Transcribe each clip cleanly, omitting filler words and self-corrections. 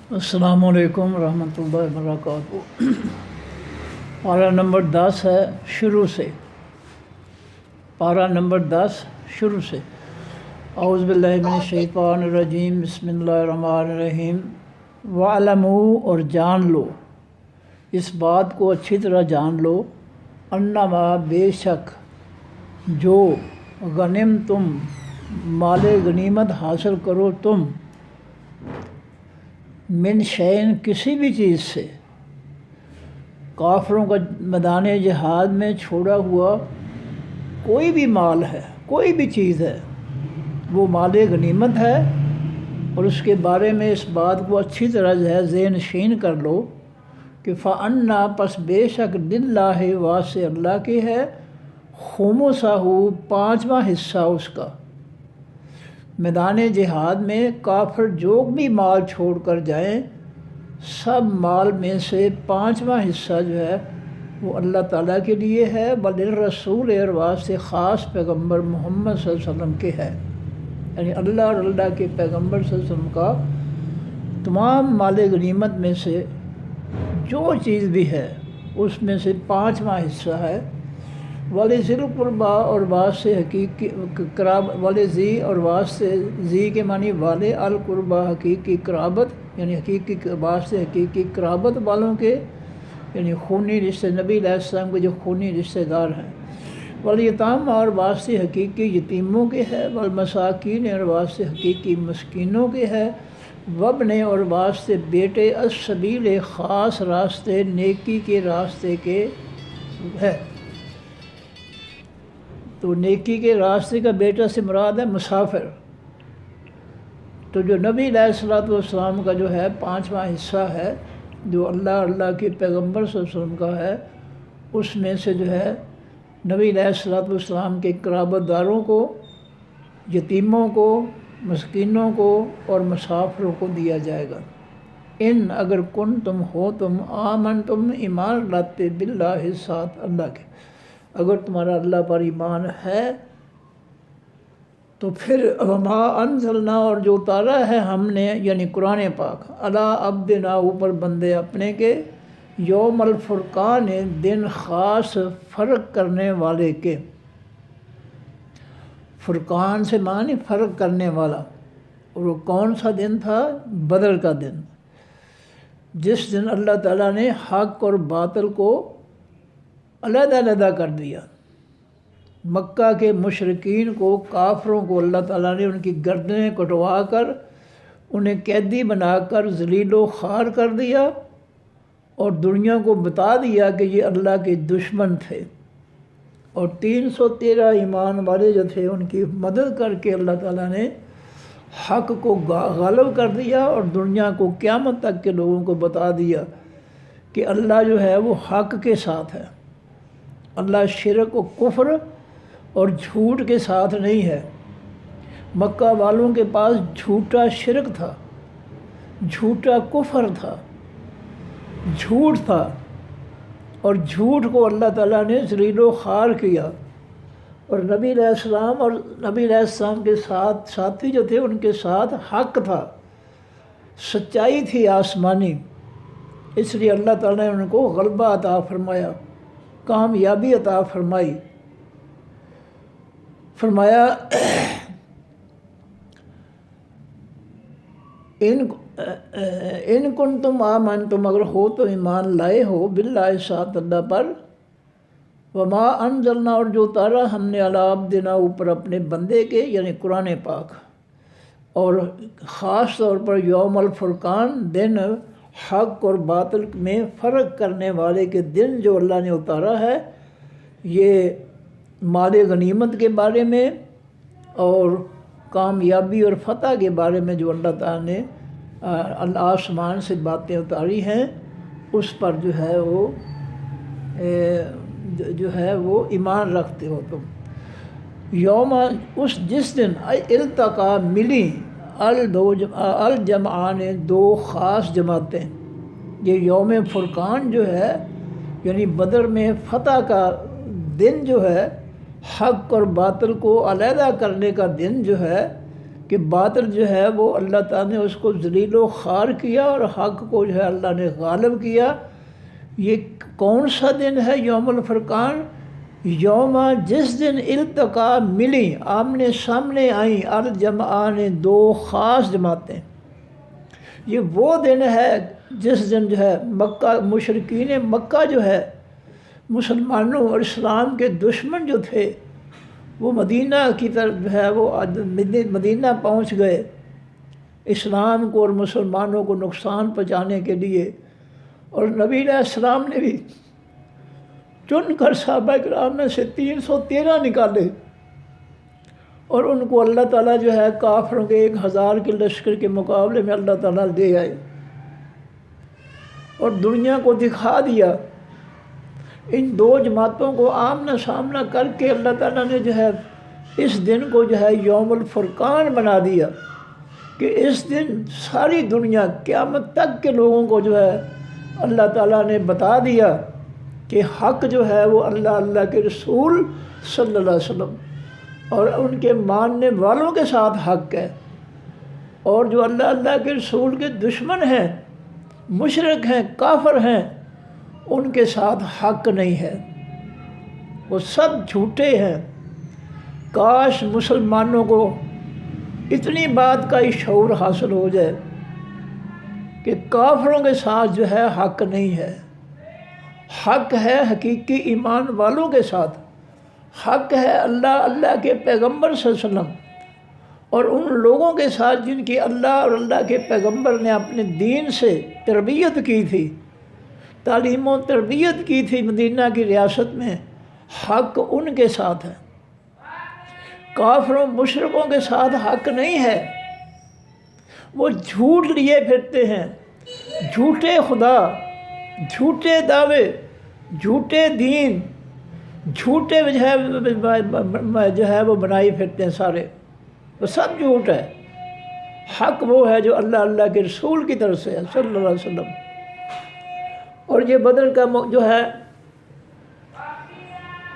السلام علیکم ورحمۃ اللہ وبرکاتہ۔ پارہ نمبر 10 ہے شروع سے، پارہ نمبر 10 شروع سے۔ اعوذ باللہ من الشیطان الرجیم، بسم اللہ الرحمن الرحیم۔ وَعْلَمُوا، اور جان لو، اس بات کو اچھی طرح جان لو، انما، بے شک، جو غنم تم، مال غنیمت حاصل کرو تم، من شیئن، کسی بھی چیز سے، کافروں کا میدان جہاد میں چھوڑا ہوا کوئی بھی مال ہے، کوئی بھی چیز ہے، وہ مال غنیمت ہے۔ اور اس کے بارے میں اس بات کو اچھی طرح جو ہے ذہن نشین کر لو کہ فَأَنَّا، پس بے شک، لِلَّهِ، واسطے اللہ کے ہے، خُمُسَهُ، پانچواں حصہ اس کا۔ میدان جہاد میں کافر جو بھی مال چھوڑ کر جائیں، سب مال میں سے پانچواں حصہ جو ہے وہ اللہ تعالیٰ کے لیے ہے، وَلِلرَّسُولِ، اور واسطے خاص پیغمبر محمد صلی اللہ علیہ وسلم کے ہے، یعنی اللہ اور اللہ کے پیغمبر صلی اللہ علیہ وسلم کا تمام مال غنیمت میں سے جو چیز بھی ہے اس میں سے پانچواں حصہ ہے۔ وَلِذِی الْقُرْبَىٰ، اور واسطے حقیقی وَلِذِی، اور واسطے ذی کے معنی والے، القربہ، حقیقی قرابت، یعنی واسطے حقیقی قرابت والوں کے، یعنی خونی رشتے، نبی علیہ السلام کے جو خونی رشتہ دار ہیں۔ والیتامى، اور واسطے حقیقی یتیموں کے ہے، والمساکین، اور واسطے حقیقی مسکینوں کے ہے، وابن، اور واسطے بیٹے، السبیل، خاص راستے، نیکی کے راستے کے ہے۔ تو نیکی کے راستے کا بیٹا سے مراد ہے مسافر۔ تو جو نبی علیہ السلام کا جو ہے پانچواں حصہ ہے، جو اللہ کے پیغمبر صلی اللہ علیہ وسلم کا ہے، اس میں سے جو ہے نبی علیہ السلام کے قرابت داروں کو، یتیموں کو، مسکینوں کو اور مسافروں کو دیا جائے گا۔ ان، اگر کن تم ہو تم، آمن تم، ایمان لاتے، باللہ، ساتھ اللہ کے، اگر تمہارا اللہ پر ایمان ہے تو پھر وما انزلنا، اور جو اتارا ہے ہم نے، یعنی قرآن پاک، علی عبدنا، اوپر بندے اپنے کے، یوم الفرقان، دن خاص فرق کرنے والے کے۔ فرقان سے معنی فرق کرنے والا، اور وہ کون سا دن تھا؟ بدر کا دن، جس دن اللہ تعالیٰ نے حق اور باطل کو علیحدہ علیحدہ کر دیا۔ مکہ کے مشرکین کو، کافروں کو اللہ تعالیٰ نے ان کی گردنیں کٹوا کر، انہیں قیدی بنا کر ذلیل و خوار کر دیا، اور دنیا کو بتا دیا کہ یہ اللہ کے دشمن تھے، اور 313 ایمان والے جو تھے ان کی مدد کر کے اللہ تعالیٰ نے حق کو غالب کر دیا، اور دنیا کو قیامت تک کے لوگوں کو بتا دیا کہ اللہ جو ہے وہ حق کے ساتھ ہے، اللہ شرک و کفر اور جھوٹ کے ساتھ نہیں ہے۔ مکہ والوں کے پاس جھوٹا شرک تھا، جھوٹا کفر تھا، جھوٹ تھا، اور جھوٹ کو اللہ تعالیٰ نے ذلیل و خوار کیا، اور نبی علیہ السلام اور نبی علیہ السلام کے ساتھ ساتھی جو تھے ان کے ساتھ حق تھا، سچائی تھی آسمانی، اس لیے اللہ تعالیٰ نے ان کو غلبہ عطا فرمایا، کامیابی عطا فرمائی۔ فرمایا ان کنتم آمنتم، اگر ہو تو ایمان لائے ہو، باللہ، ساتھ اللہ پر، وما انزلنا، اور جو اتارا ہم نے، علی عبدنا، اوپر اپنے بندے کے، یعنی قرآن پاک، اور خاص طور پر یوم الفرقان، دن حق اور باطل میں فرق کرنے والے کے دن جو اللہ نے اتارا ہے، یہ مال غنیمت کے بارے میں اور کامیابی اور فتح کے بارے میں جو اللہ تعالیٰ نے آسمان سے باتیں اتاری ہیں، اس پر جو ہے وہ ایمان رکھتے ہو تم۔ یوم، جس دن، التقا، ملی، الجمعان، دو خاص جماعتیں۔ یہ یوم فرقان جو ہے، یعنی بدر میں فتح کا دن جو ہے، حق اور باطل کو علیحدہ کرنے کا دن جو ہے، کہ باطل جو ہے وہ اللہ تعالیٰ نے اس کو ذلیل و خوار کیا اور حق کو جو ہے اللہ نے غالب کیا۔ یہ کون سا دن ہے یوم الفرقان؟ یوم جس دن التقا ملی، آمنے سامنے آئیں الجمعان، دو خاص جماعتیں۔ یہ وہ دن ہے جس دن جو ہے مکہ، مشرکین مکہ جو ہے، مسلمانوں اور اسلام کے دشمن جو تھے، وہ مدینہ کی طرف جو ہے وہ مدینہ پہنچ گئے اسلام کو اور مسلمانوں کو نقصان پہنچانے کے لیے۔ اور نبی علیہ السلام نے بھی چن کر صحابہ کرام میں سے 313 نکالے، اور ان کو اللہ تعالیٰ جو ہے کافروں کے 1000 کے لشکر کے مقابلے میں اللہ تعالیٰ دے آئے اور دنیا کو دکھا دیا۔ ان دو جماعتوں کو آمنا سامنا کر کے اللہ تعالیٰ نے جو ہے اس دن کو جو ہے یوم الفرقان بنا دیا کہ اس دن ساری دنیا قیامت تک کے لوگوں کو جو ہے اللہ تعالیٰ نے بتا دیا کہ حق جو ہے وہ اللہ کے رسول صلی اللہ علیہ وسلم اور ان کے ماننے والوں کے ساتھ حق ہے، اور جو اللہ کے رسول کے دشمن ہیں، مشرک ہیں، کافر ہیں، ان کے ساتھ حق نہیں ہے، وہ سب جھوٹے ہیں۔ کاش مسلمانوں کو اتنی بات کا شعور حاصل ہو جائے کہ کافروں کے ساتھ جو ہے حق نہیں ہے، حق ہے حقیقی ایمان والوں کے ساتھ، حق ہے اللہ کے پیغمبر صلی اللہ علیہ وسلم اور ان لوگوں کے ساتھ جن کی اللہ اور اللہ کے پیغمبر نے اپنے دین سے تربیت کی تھی، تعلیم و تربیت کی تھی مدینہ کی ریاست میں۔ حق ان کے ساتھ ہے، کافروں مشرکوں کے ساتھ حق نہیں ہے۔ وہ جھوٹ لیے پھرتے ہیں، جھوٹے خدا، جھوٹے دعوے، جھوٹے دین، جھوٹے جو ہے وہ بنائی پھرتے ہیں سارے، وہ سب جھوٹ ہے۔ حق وہ ہے جو اللہ کے رسول کی طرف سے ہے صلی اللہ علیہ وسلم۔ اور یہ بدر کا جو ہے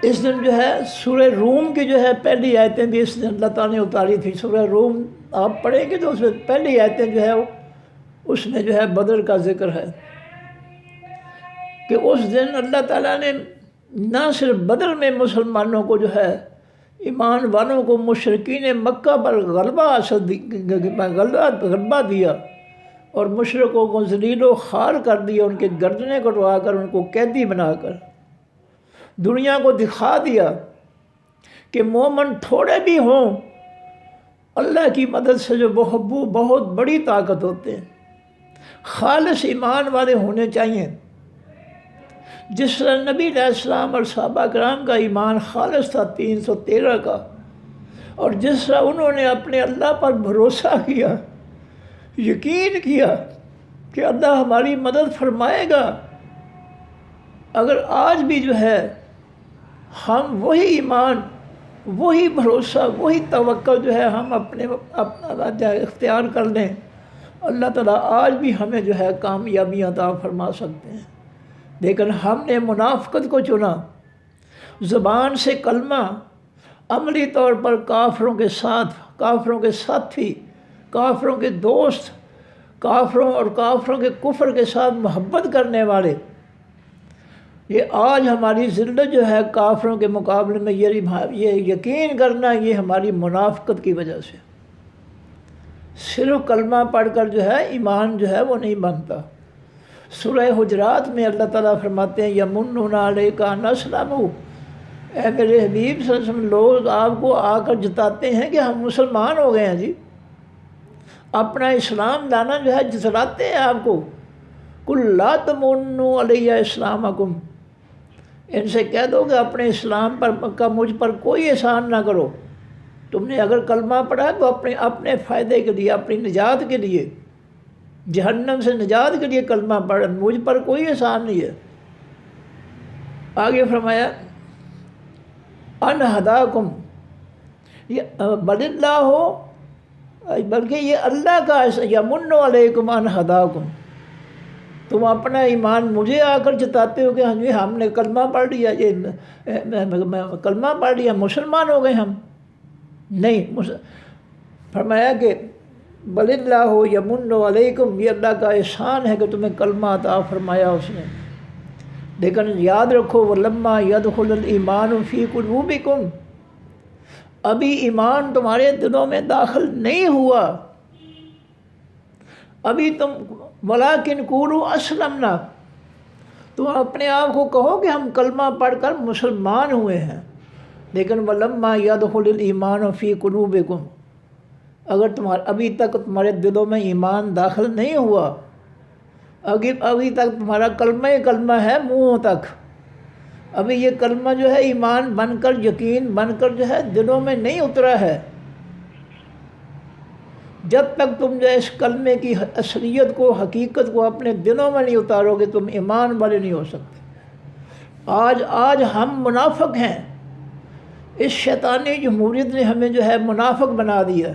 اس دن جو ہے سورہ روم کی جو ہے پہلی آیتیں بھی اس دن اللہ تعالیٰ نے اتاری تھی۔ سورہ روم آپ پڑھیں گے تو اس میں پہلی آیتیں جو ہے اس میں جو ہے بدر کا ذکر ہے کہ اس دن اللہ تعالیٰ نے نہ صرف بدر میں مسلمانوں کو جو ہے ایمان والوں کو مشرکین مکہ پر غلبہ دیا اور مشرکوں کو ذلیل و خوار کر دیا، ان کے گردنیں کٹوا کر ان کو قیدی بنا کر دنیا کو دکھا دیا کہ مومن تھوڑے بھی ہوں اللہ کی مدد سے جو بہت بڑی طاقت ہوتے ہیں۔ خالص ایمان والے ہونے چاہیے، جس طرح نبی علیہ السلام اور صحابہ کرام کا ایمان خالص تھا 313 کا، اور جس طرح انہوں نے اپنے اللہ پر بھروسہ کیا، یقین کیا کہ اللہ ہماری مدد فرمائے گا۔ اگر آج بھی جو ہے ہم وہی ایمان، وہی بھروسہ، وہی توکل جو ہے ہم اپنا اختیار کر لیں، اللہ تعالیٰ آج بھی ہمیں جو ہے کامیابیاں عطا فرما سکتے ہیں۔ لیکن ہم نے منافقت کو چنا، زبان سے کلمہ، عملی طور پر کافروں کے ساتھ، کافروں کے ساتھی، کافروں کے دوست، کافروں اور کافروں کے کفر کے ساتھ محبت کرنے والے۔ یہ آج ہماری ذلت جو ہے کافروں کے مقابلے میں یہ یقین کرنا، یہ ہماری منافقت کی وجہ سے۔ صرف کلمہ پڑھ کر جو ہے ایمان جو ہے وہ نہیں بنتا۔ سورہ حجرات میں اللہ تعالیٰ فرماتے ہیں یمنون علیک ان اسلموا، اے میرے حبیب صلی اللہ علیہ وسلم، لوگ آپ کو آ کر جتاتے ہیں کہ ہم مسلمان ہو گئے ہیں جی، اپنا اسلام لانا جو ہے جتلاتے ہیں آپ کو۔ قل لا تمنوا علی اسلامکم، ان سے کہہ دو کہ اپنے اسلام کا مجھ پر کوئی احسان نہ کرو۔ تم نے اگر کلمہ پڑھا تو اپنے فائدے کے لیے، اپنی نجات کے لیے، جہنم سے نجات کے لیے کلمہ پڑھا، مجھ پر کوئی احسان نہیں ہے۔ آگے فرمایا ان ہداکم، بل اللہ ہو، بلکہ یہ اللہ کا یمن علیکم ان ہداکم، تم اپنا ایمان مجھے آ کر جتاتے ہو کہ ہاں جی ہم نے کلمہ پڑھ لیا، یہ کلمہ پڑھ لیا مسلمان ہو گئے ہم۔ نہیں، فرمایا کہ بل اللہ یمن علیکم، یہ اللہ کا احسان ہے کہ تمہیں کلمہ عطا فرمایا اس نے، لیکن یاد رکھو ولما یدخل الایمان فی قلوبکم، ابھی ایمان تمہارے دلوں میں داخل نہیں ہوا، ابھی تم ولیکن قولوا اسلمنا، تم اپنے آپ کو کہو کہ ہم کلمہ پڑھ کر مسلمان ہوئے ہیں، لیکن ولما یدخل الایمان فی قلوبکم، اگر ابھی تک تمہارے دلوں میں ایمان داخل نہیں ہوا، ابھی تک تمہارا کلمہ ہے منہ تک، ابھی یہ کلمہ جو ہے ایمان بن کر، یقین بن کر جو ہے دلوں میں نہیں اترا ہے، جب تک تم جو ہے اس کلمے کی اصلیت کو، حقیقت کو اپنے دلوں میں نہیں اتارو گے، تم ایمان والے نہیں ہو سکتے۔ آج ہم منافق ہیں، اس شیطانی جمہوریت نے ہمیں جو ہے منافق بنا دیا،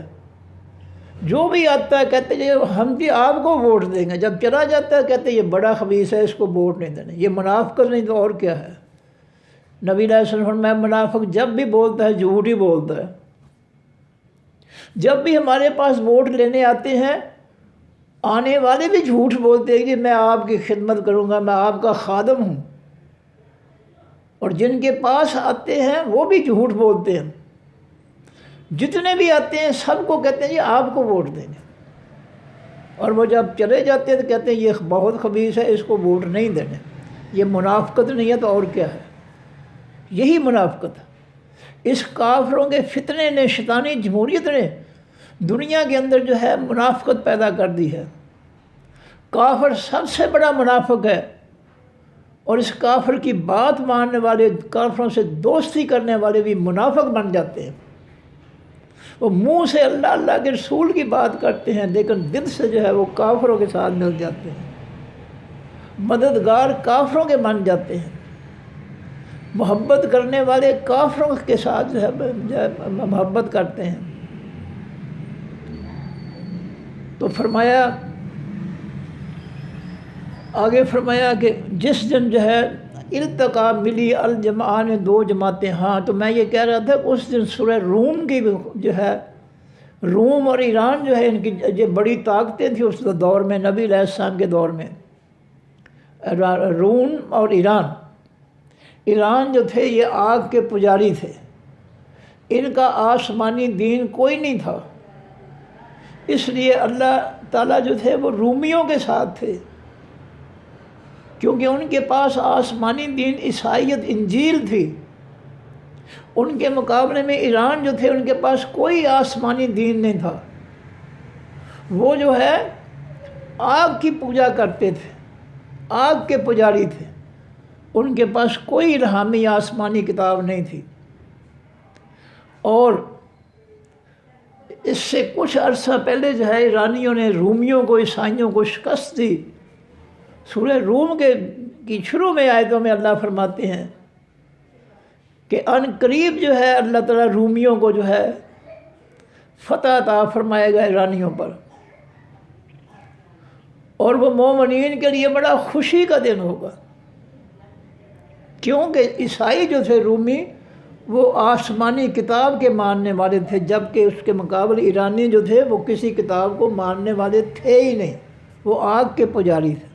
جو بھی آتا ہے کہتے ہیں ہم بھی آپ کو ووٹ دیں گے، جب چلا جاتا ہے کہتے ہیں یہ بڑا خبیث ہے، اس کو ووٹ نہیں دینا، یہ منافقت نہیں تو اور کیا ہے۔ نبی علیہ السلام فرمایا منافق جب بھی بولتا ہے جھوٹ ہی بولتا ہے، جب بھی ہمارے پاس ووٹ لینے آتے ہیں، آنے والے بھی جھوٹ بولتے ہیں کہ میں آپ کی خدمت کروں گا، میں آپ کا خادم ہوں، اور جن کے پاس آتے ہیں وہ بھی جھوٹ بولتے ہیں، جتنے بھی آتے ہیں سب کو کہتے ہیں جی آپ کو ووٹ دیں گے، اور وہ جب چلے جاتے ہیں تو کہتے ہیں یہ بہت خبیث ہے، اس کو ووٹ نہیں دینے۔ یہ منافقت نہیں ہے تو اور کیا ہے، یہی منافقت ہے۔ اس کافروں کے فتنے نے، شیطانی جمہوریت نے دنیا کے اندر جو ہے منافقت پیدا کر دی ہے۔ کافر سب سے بڑا منافق ہے، اور اس کافر کی بات ماننے والے، کافروں سے دوستی کرنے والے بھی منافق بن جاتے ہیں۔ وہ منہ سے اللہ اللہ کے رسول کی بات کرتے ہیں، لیکن دل سے جو ہے وہ کافروں کے ساتھ مل جاتے ہیں، مددگار کافروں کے بن جاتے ہیں، محبت کرنے والے کافروں کے ساتھ جو ہے محبت کرتے ہیں۔ تو فرمایا، آگے فرمایا کہ جس دن جو ہے التقا ملی الجمعان، دو جماعتیں، ہاں تو میں یہ کہہ رہا تھا کہ اس دن سورہ روم کی جو ہے، روم اور ایران جو ہے ان کی جو بڑی طاقتیں تھیں اس دور میں، نبی علیہ السلام کے دور میں، روم اور ایران جو تھے یہ آگ کے پجاری تھے، ان کا آسمانی دین کوئی نہیں تھا، اس لیے اللہ تعالیٰ جو تھے وہ رومیوں کے ساتھ تھے، کیونکہ ان کے پاس آسمانی دین عیسائیت انجیل تھی۔ ان کے مقابلے میں ایران جو تھے ان کے پاس کوئی آسمانی دین نہیں تھا، وہ جو ہے آگ کی پوجا کرتے تھے، آگ کے پجاری تھے، ان کے پاس کوئی الہامی آسمانی کتاب نہیں تھی۔ اور اس سے کچھ عرصہ پہلے جو ہے ایرانیوں نے رومیوں کو، عیسائیوں کو شکست دی۔ سورہ روم کی شروع میں آیتوں میں اللہ فرماتے ہیں کہ ان قریب جو ہے اللہ تعالیٰ رومیوں کو جو ہے فتح عطا فرمائے گا ایرانیوں پر، اور وہ مومنین کے لیے بڑا خوشی کا دن ہوگا، کیونکہ عیسائی جو تھے رومی وہ آسمانی کتاب کے ماننے والے تھے، جبکہ اس کے مقابلے ایرانی جو تھے وہ کسی کتاب کو ماننے والے تھے ہی نہیں، وہ آگ کے پجاری تھے۔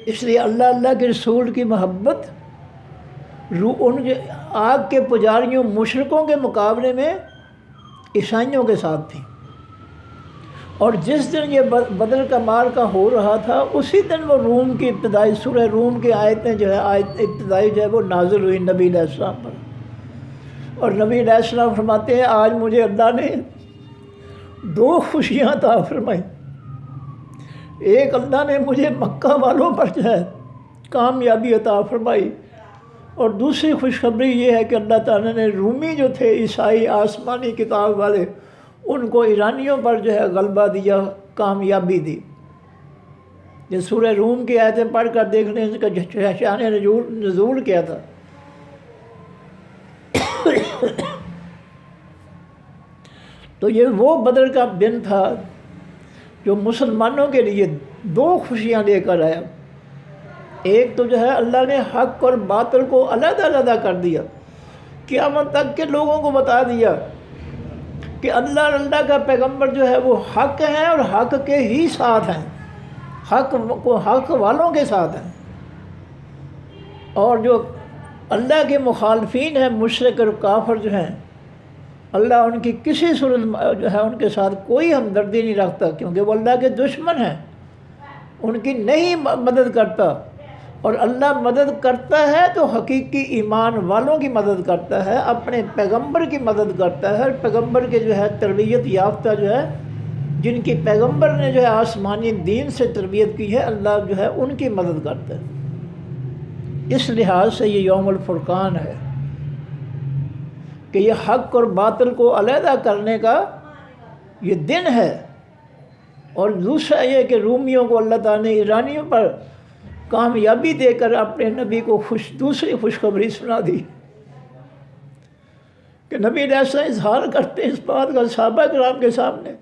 اس لیے اللہ کے رسول کی محبت ان کے آگ کے پجاریوں، مشرکوں کے مقابلے میں عیسائیوں کے ساتھ تھی۔ اور جس دن یہ بدر کا معرکہ ہو رہا تھا اسی دن وہ روم کی ابتدائی، سورہ روم کی آیتیں جو ہے ابتدائی جو ہے وہ نازل ہوئی نبی علیہ السلام پر، اور نبی علیہ السلام فرماتے ہیں آج مجھے اللہ نے دو خوشیاں عطا فرمائی، ایک اللہ نے مجھے مکہ والوں پر جو ہے کامیابی عطا فرمائی، اور دوسری خوشخبری یہ ہے کہ اللہ تعالیٰ نے رومی جو تھے عیسائی آسمانی کتاب والے ان کو ایرانیوں پر جو ہے غلبہ دیا، کامیابی دی۔ یہ سورہ روم کی آیتیں پڑھ کر دیکھ لیں اس کا شان نزول کیا تھا۔ تو یہ وہ بدر کا دن تھا جو مسلمانوں کے لیے دو خوشیاں لے کر آیا۔ ایک تو جو ہے اللہ نے حق اور باطل کو علیحدہ علیحدہ کر دیا، قیامت تک کے لوگوں کو بتا دیا کہ اللہ اور اللہ کا پیغمبر جو ہے وہ حق ہیں اور حق کے ہی ساتھ ہیں، حق والوں کے ساتھ ہیں، اور جو اللہ کے مخالفین ہیں، مشرک اور کافر جو ہیں، اللہ ان کی کسی صورت جو ہے ان کے ساتھ کوئی ہمدردی نہیں رکھتا، کیونکہ وہ اللہ کے دشمن ہیں، ان کی نہیں مدد کرتا۔ اور اللہ مدد کرتا ہے تو حقیقی ایمان والوں کی مدد کرتا ہے، اپنے پیغمبر کی مدد کرتا ہے، اور پیغمبر کے جو ہے تربیت یافتہ جو ہے، جن کی پیغمبر نے جو ہے آسمانی دین سے تربیت کی ہے، اللہ جو ہے ان کی مدد کرتا ہے۔ اس لحاظ سے یہ یوم الفرقان ہے کہ یہ حق اور باطل کو علیحدہ کرنے کا یہ دن ہے۔ اور دوسرا یہ کہ رومیوں کو اللہ تعالیٰ نے ایرانیوں پر کامیابی دے کر اپنے نبی کو دوسری خوشخبری سنا دی کہ نبی علیہ السلام اظہار کرتے ہیں اس بات کا صحابہ کرام کے سامنے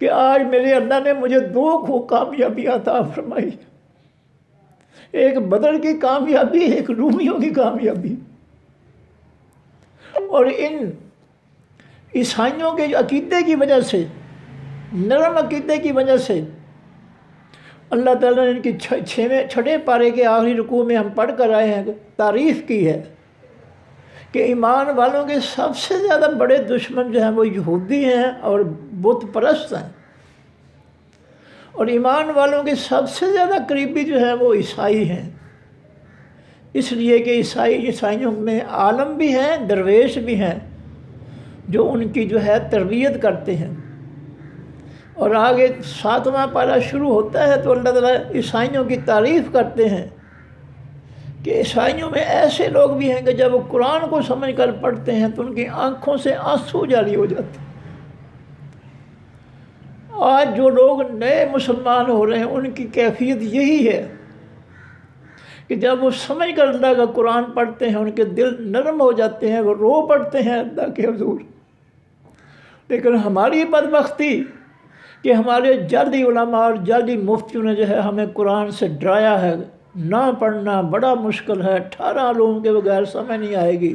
کہ آج میرے اللہ نے مجھے 2 کامیابی عطا فرمائی، ایک بدر کی کامیابی، ایک رومیوں کی کامیابی۔ اور ان عیسائیوں کے عقیدے کی وجہ سے، نرم عقیدے کی وجہ سے، اللہ تعالیٰ نے ان کی چھٹے پارے کے آخری رکوع میں ہم پڑھ کر آئے ہیں تعریف کی ہے کہ ایمان والوں کے سب سے زیادہ بڑے دشمن جو ہیں وہ یہودی ہیں اور بت پرست ہیں، اور ایمان والوں کے سب سے زیادہ قریبی جو ہیں وہ عیسائی ہیں، اس لیے کہ عیسائیوں میں عالم بھی ہیں، درویش بھی ہیں جو ان کی جو ہے تربیت کرتے ہیں۔ اور آگے 7واں پارہ شروع ہوتا ہے تو اللہ تعالیٰ عیسائیوں کی تعریف کرتے ہیں کہ عیسائیوں میں ایسے لوگ بھی ہیں کہ جب وہ قرآن کو سمجھ کر پڑھتے ہیں تو ان کی آنکھوں سے آنسو جاری ہو جاتے ہیں۔ آج جو لوگ نئے مسلمان ہو رہے ہیں ان کی کیفیت یہی ہے کہ جب وہ سمجھ کر اللہ کا قرآن پڑھتے ہیں ان کے دل نرم ہو جاتے ہیں، وہ رو پڑتے ہیں اللہ کے حضور۔ لیکن ہماری بدبختی کہ ہمارے جعلی علماء اور جعلی مفتیوں نے جو ہے ہمیں قرآن سے ڈرایا ہے، نہ پڑھنا بڑا مشکل ہے، 18 علوم کے بغیر سمجھ نہیں آئے گی،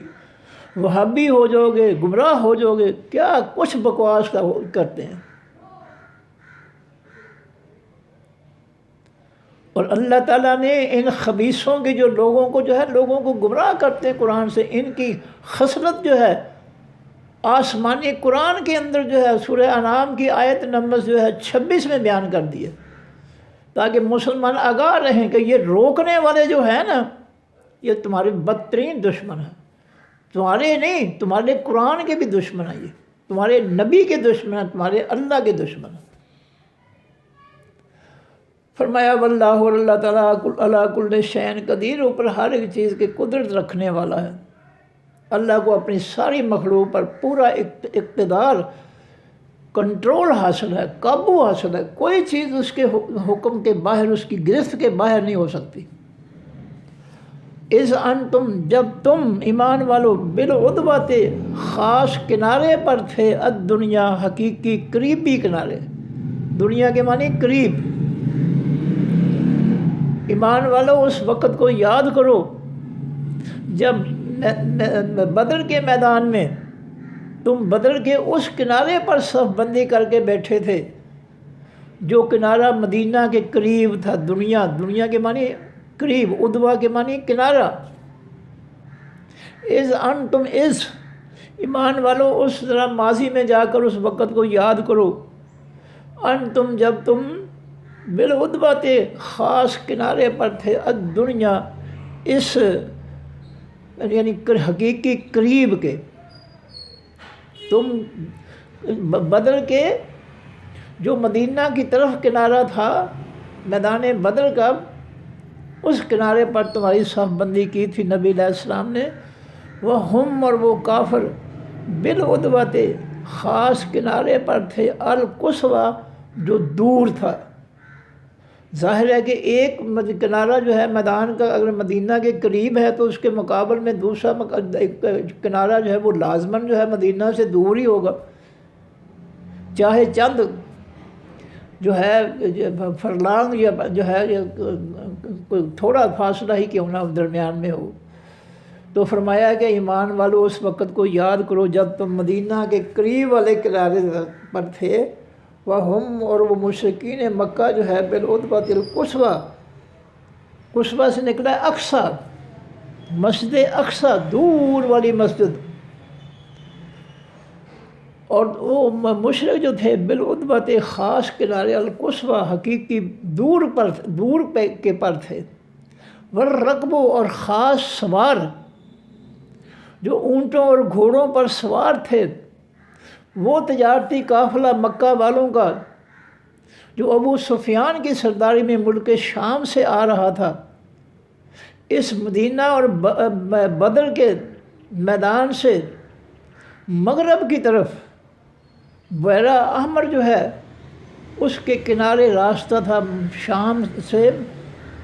وہابی ہو جاؤ گے، گمراہ ہو جاؤ گے، کیا کچھ بکواس کرتے ہیں۔ اور اللہ تعالیٰ نے ان خبیثوں کے جو لوگوں کو جو ہے لوگوں کو گمراہ کرتے ہیں قرآن سے، ان کی خصلت جو ہے آسمانی قرآن کے اندر جو ہے سورہ انعام کی آیت نمبر جو ہے 26 میں بیان کر دی ہے، تاکہ مسلمان آگاہ رہیں کہ یہ روکنے والے جو ہیں نا یہ تمہارے بدترین دشمن ہیں، تمہارے نہیں، تمہارے قرآن کے بھی دشمن ہیں، یہ تمہارے نبی کے دشمن ہیں، تمہارے اللہ کے دشمن ہیں۔ فرمایا واللہ، اور اللہ تعالیٰ علی کل شیء قدیر، اوپر ہر ایک چیز کی قدرت رکھنے والا ہے۔ اللہ کو اپنی ساری مخلوق پر پورا اقتدار، کنٹرول حاصل ہے، قابو حاصل ہے، کوئی چیز اس کے حکم کے باہر، اس کی گرفت کے باہر نہیں ہو سکتی۔ اذ انتم، جب تم ایمان والو، بالعدوۃ، خاص کنارے پر تھے، الدنیا، حقیقی قریبی کنارے، دنیا کے معنی قریب۔ ایمان والو اس وقت کو یاد کرو جب بدر کے میدان میں تم بدر کے اس کنارے پر صف بندی کر کے بیٹھے تھے جو کنارہ مدینہ کے قریب تھا۔ دنیا کے معنی قریب، عدوہ کے معنی کنارہ۔ اذ انتم، اذ، ایمان والو اس ذرا ماضی میں جا کر اس وقت کو یاد کرو، انتم، جب تم بالعدوۃ، خاص کنارے پر تھے، الدنیا، اس یعنی حقیقی قریب کے، تم بدر کے جو مدینہ کی طرف کنارہ تھا میدان بدر کا، اس کنارے پر تمہاری صف بندی کی تھی نبی علیہ السلام نے۔ ہم، اور وہ کافر، بالعدوۃ، خاص کنارے پر تھے، القصویٰ، جو دور تھا۔ ظاہر ہے کہ ایک کنارہ جو ہے میدان کا اگر مدینہ کے قریب ہے تو اس کے مقابل میں دوسرا کنارہ جو ہے وہ لازماً جو ہے مدینہ سے دور ہی ہوگا، چاہے چند جو ہے فرلانگ یا جو ہے کوئی تھوڑا فاصلہ ہی کیوں نہ درمیان میں ہو۔ تو فرمایا کہ ایمان والو اس وقت کو یاد کرو جب تم مدینہ کے قریب والے کنارے پر تھے، وہم اور وہ مشرکین مکہ جو ہے بالعدوۃ القصویٰ، قصویٰ سے نکلا ہے اقصیٰ، مسجد اقصیٰ دور والی مسجد، اور وہ مشرک جو تھے بالعدوۃ خاص کنارے القصویٰ حقیقی دور کے پر تھے، والرکب اور خاص سوار جو اونٹوں اور گھوڑوں پر سوار تھے، وہ تجارتی قافلہ مکہ والوں کا جو ابو سفیان کی سرداری میں ملک شام سے آ رہا تھا، اس مدینہ اور بدر کے میدان سے مغرب کی طرف بحیرہ احمر جو ہے اس کے کنارے راستہ تھا، شام سے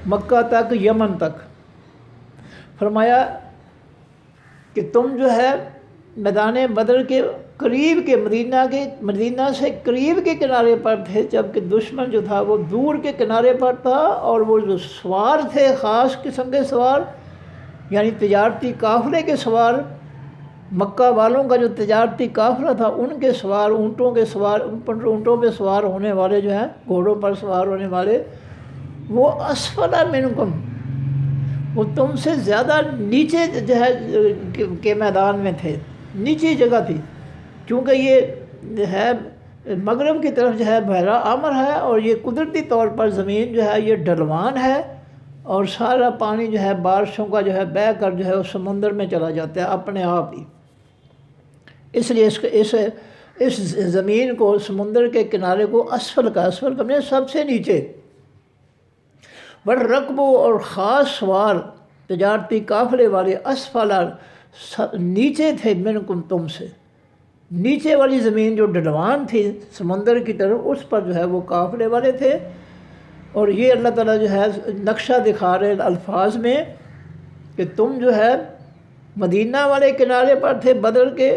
مکہ تک، یمن تک۔ فرمایا کہ تم جو ہے میدان بدر کے قریب کے مدینہ سے قریب کے کنارے پر تھے، جبکہ دشمن جو تھا وہ دور کے کنارے پر تھا، اور وہ جو سوار تھے خاص قسم کے سوار، یعنی تجارتی قافلے کے سوار، مکہ والوں کا جو تجارتی قافلہ تھا ان کے سوار، اونٹوں پہ سوار ہونے والے جو ہیں، گھوڑوں پر سوار ہونے والے، وہ اسفل منکم، وہ تم سے زیادہ نیچے جو ہے کے میدان میں تھے، نیچی جگہ تھی، کیونکہ یہ جو ہے مغرب کی طرف جو ہے بحیرہ احمر ہے، اور یہ قدرتی طور پر زمین جو ہے یہ ڈھلوان ہے، اور سارا پانی جو ہے بارشوں کا جو ہے بہہ کر جو ہے اس سمندر میں چلا جاتا ہے اپنے آپ ہی، اس لیے اس زمین کو، سمندر کے کنارے کو اسفل کا مطلب سب سے نیچے، والرکب اور خاص سوار تجارتی قافلے والے اسفل نیچے تھے منکم تم سے، نیچے والی زمین جو ڈھلوان تھی سمندر کی طرف، اس پر جو ہے وہ قافلے والے تھے۔ اور یہ اللہ تعالیٰ جو ہے نقشہ دکھا رہے الفاظ میں کہ تم جو ہے مدینہ والے کنارے پر تھے بدر کے،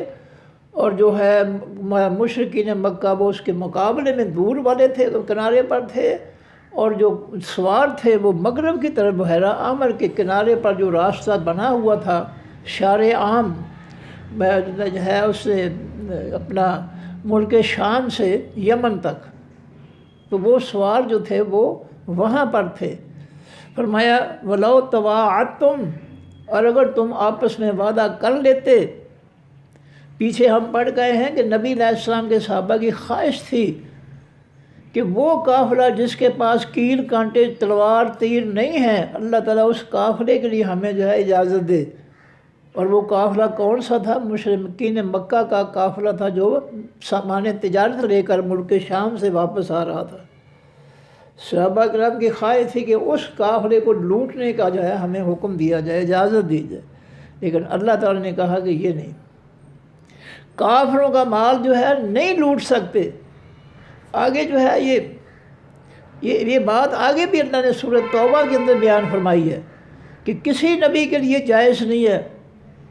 اور جو ہے مشرکین مکہ وہ اس کے مقابلے میں دور والے تھے، کنارے پر تھے، اور جو سوار تھے وہ مغرب کی طرف بحیرہ احمر کے کنارے پر جو راستہ بنا ہوا تھا شار عام جو ہے اس سے اپنا ملک شام سے یمن تک، تو وہ سوار جو تھے وہ وہاں پر تھے۔ فرمایا وَلَوْ تَوَاعَدْتُمْ، اور اگر تم آپس میں وعدہ کر لیتے، پیچھے ہم پڑھ گئے ہیں کہ نبی علیہ السلام کے صحابہ کی خواہش تھی کہ وہ قافلہ جس کے پاس کیل کانٹے تلوار تیر نہیں ہیں، اللہ تعالیٰ اس قافلے کے لیے ہمیں جو ہے اجازت دے۔ اور وہ قافلہ کون سا تھا؟ مشرکین مکہ کا قافلہ تھا جو سامان تجارت لے کر ملک شام سے واپس آ رہا تھا۔ صحابہ کرام کی خواہش تھی کہ اس قافلے کو لوٹنے کا جو ہے ہمیں حکم دیا جائے، اجازت دی جائے، لیکن اللہ تعالیٰ نے کہا کہ یہ نہیں، کافروں کا مال جو ہے نہیں لوٹ سکتے۔ آگے جو ہے یہ بات آگے بھی اللہ نے سورۃ توبہ کے اندر بیان فرمائی ہے کہ کسی نبی کے لیے جائز نہیں ہے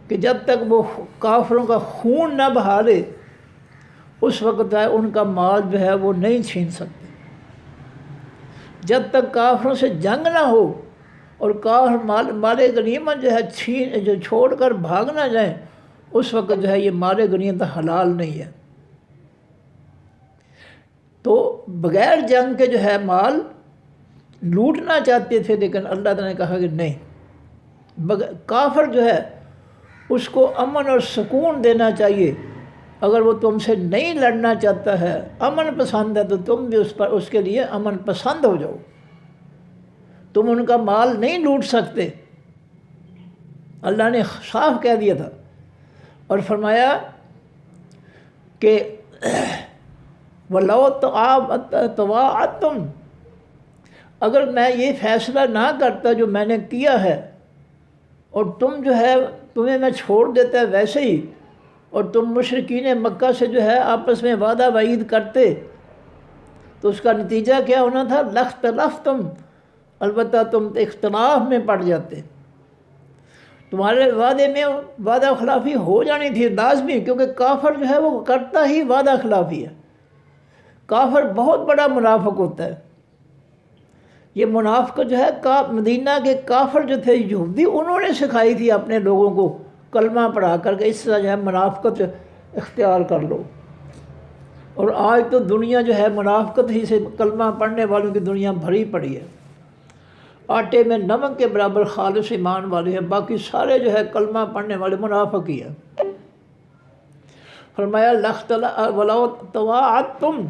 کہ جب تک وہ کافروں کا خون نہ بہا لے اس وقت ہے ان کا مال جو ہے وہ نہیں چھین سکتے۔ جب تک کافروں سے جنگ نہ ہو اور کافر مال غنیمت جو ہے جو چھوڑ کر بھاگ نہ جائیں، اس وقت جو ہے یہ مال غنیمت حلال نہیں ہے۔ تو بغیر جنگ کے جو ہے مال لوٹنا چاہتے تھے، لیکن اللہ تعالیٰ نے کہا کہ نہیں، کافر جو ہے اس کو امن اور سکون دینا چاہیے۔ اگر وہ تم سے نہیں لڑنا چاہتا ہے، امن پسند ہے، تو تم بھی اس کے لیے امن پسند ہو جاؤ، تم ان کا مال نہیں لوٹ سکتے۔ اللہ نے صاف کہہ دیا تھا، اور فرمایا کہ وَلَوْ تَوَاعَدْتُمْ، اگر میں یہ فیصلہ نہ کرتا جو میں نے کیا ہے، اور تم جو ہے تمہیں میں چھوڑ دیتا ہے ویسے ہی، اور تم مشرکین مکہ سے جو ہے آپس میں وعدہ وعید کرتے، تو اس کا نتیجہ کیا ہونا تھا؟ لَاخْتَلَفْتُمْ، البتہ تم اختلاف میں پڑ جاتے، تمہارے وعدے میں وعدہ خلافی ہو جانی تھی لازمی، کیونکہ کافر جو ہے وہ کرتا ہی وعدہ خلافی ہے۔ کافر بہت بڑا منافق ہوتا ہے، یہ منافقت جو ہے مدینہ کے کافر جو تھے یہودی، انہوں نے سکھائی تھی اپنے لوگوں کو کلمہ پڑھا کر کے اس طرح جو ہے منافقت اختیار کر لو۔ اور آج تو دنیا جو ہے منافقت ہی سے کلمہ پڑھنے والوں کی دنیا بھری پڑی ہے۔ آٹے میں نمک کے برابر خالص ایمان والے ہیں، باقی سارے جو ہے کلمہ پڑھنے والے منافق ہی ہیں۔ فرمایا وَلَوْ تَوَاعَدْتُمْ،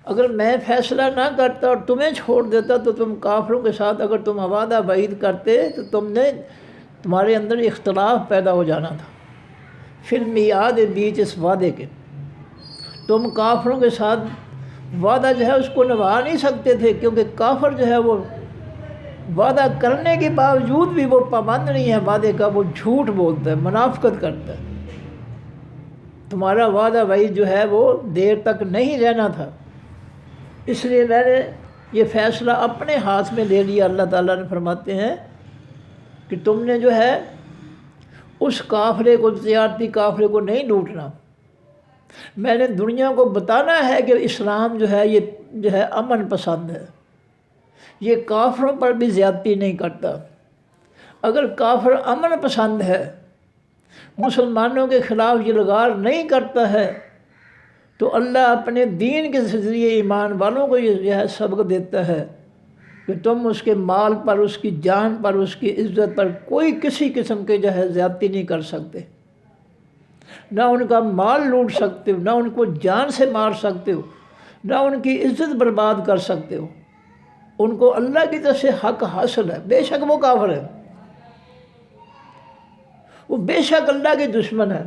اگر میں فیصلہ نہ کرتا اور تمہیں چھوڑ دیتا تو تم کافروں کے ساتھ اگر تم وعدہ بعید کرتے تو تمہارے اندر اختلاف پیدا ہو جانا تھا فی المیعاد، بیچ اس وعدے کے۔ تم کافروں کے ساتھ وعدہ جو ہے اس کو نبھا نہیں سکتے تھے، کیونکہ کافر جو ہے وہ وعدہ کرنے کے باوجود بھی وہ پابند نہیں ہے وعدے کا، وہ جھوٹ بولتا ہے، منافقت کرتا ہے۔ تمہارا وعدہ وعید جو ہے وہ دیر تک نہیں رہنا تھا، اس لیے میں نے یہ فیصلہ اپنے ہاتھ میں لے لیا۔ اللہ تعالیٰ نے فرماتے ہیں کہ تم نے جو ہے اس قافلے کو، تجارتی قافلے کو نہیں لوٹنا۔ میں نے دنیا کو بتانا ہے کہ اسلام جو ہے یہ جو ہے امن پسند ہے، یہ کافروں پر بھی زیادتی نہیں کرتا۔ اگر کافر امن پسند ہے، مسلمانوں کے خلاف یلغار نہیں کرتا ہے، تو اللہ اپنے دین کے ذریعے ایمان والوں کو یہ ہے سبق دیتا ہے کہ تم اس کے مال پر، اس کی جان پر، اس کی عزت پر کوئی کسی قسم کے جو ہے زیادتی نہیں کر سکتے، نہ ان کا مال لوٹ سکتے ہو، نہ ان کو جان سے مار سکتے ہو، نہ ان کی عزت برباد کر سکتے ہو۔ ان کو اللہ کی طرف سے حق حاصل ہے، بے شک وہ کافر ہے، وہ بے شک اللہ کے دشمن ہے،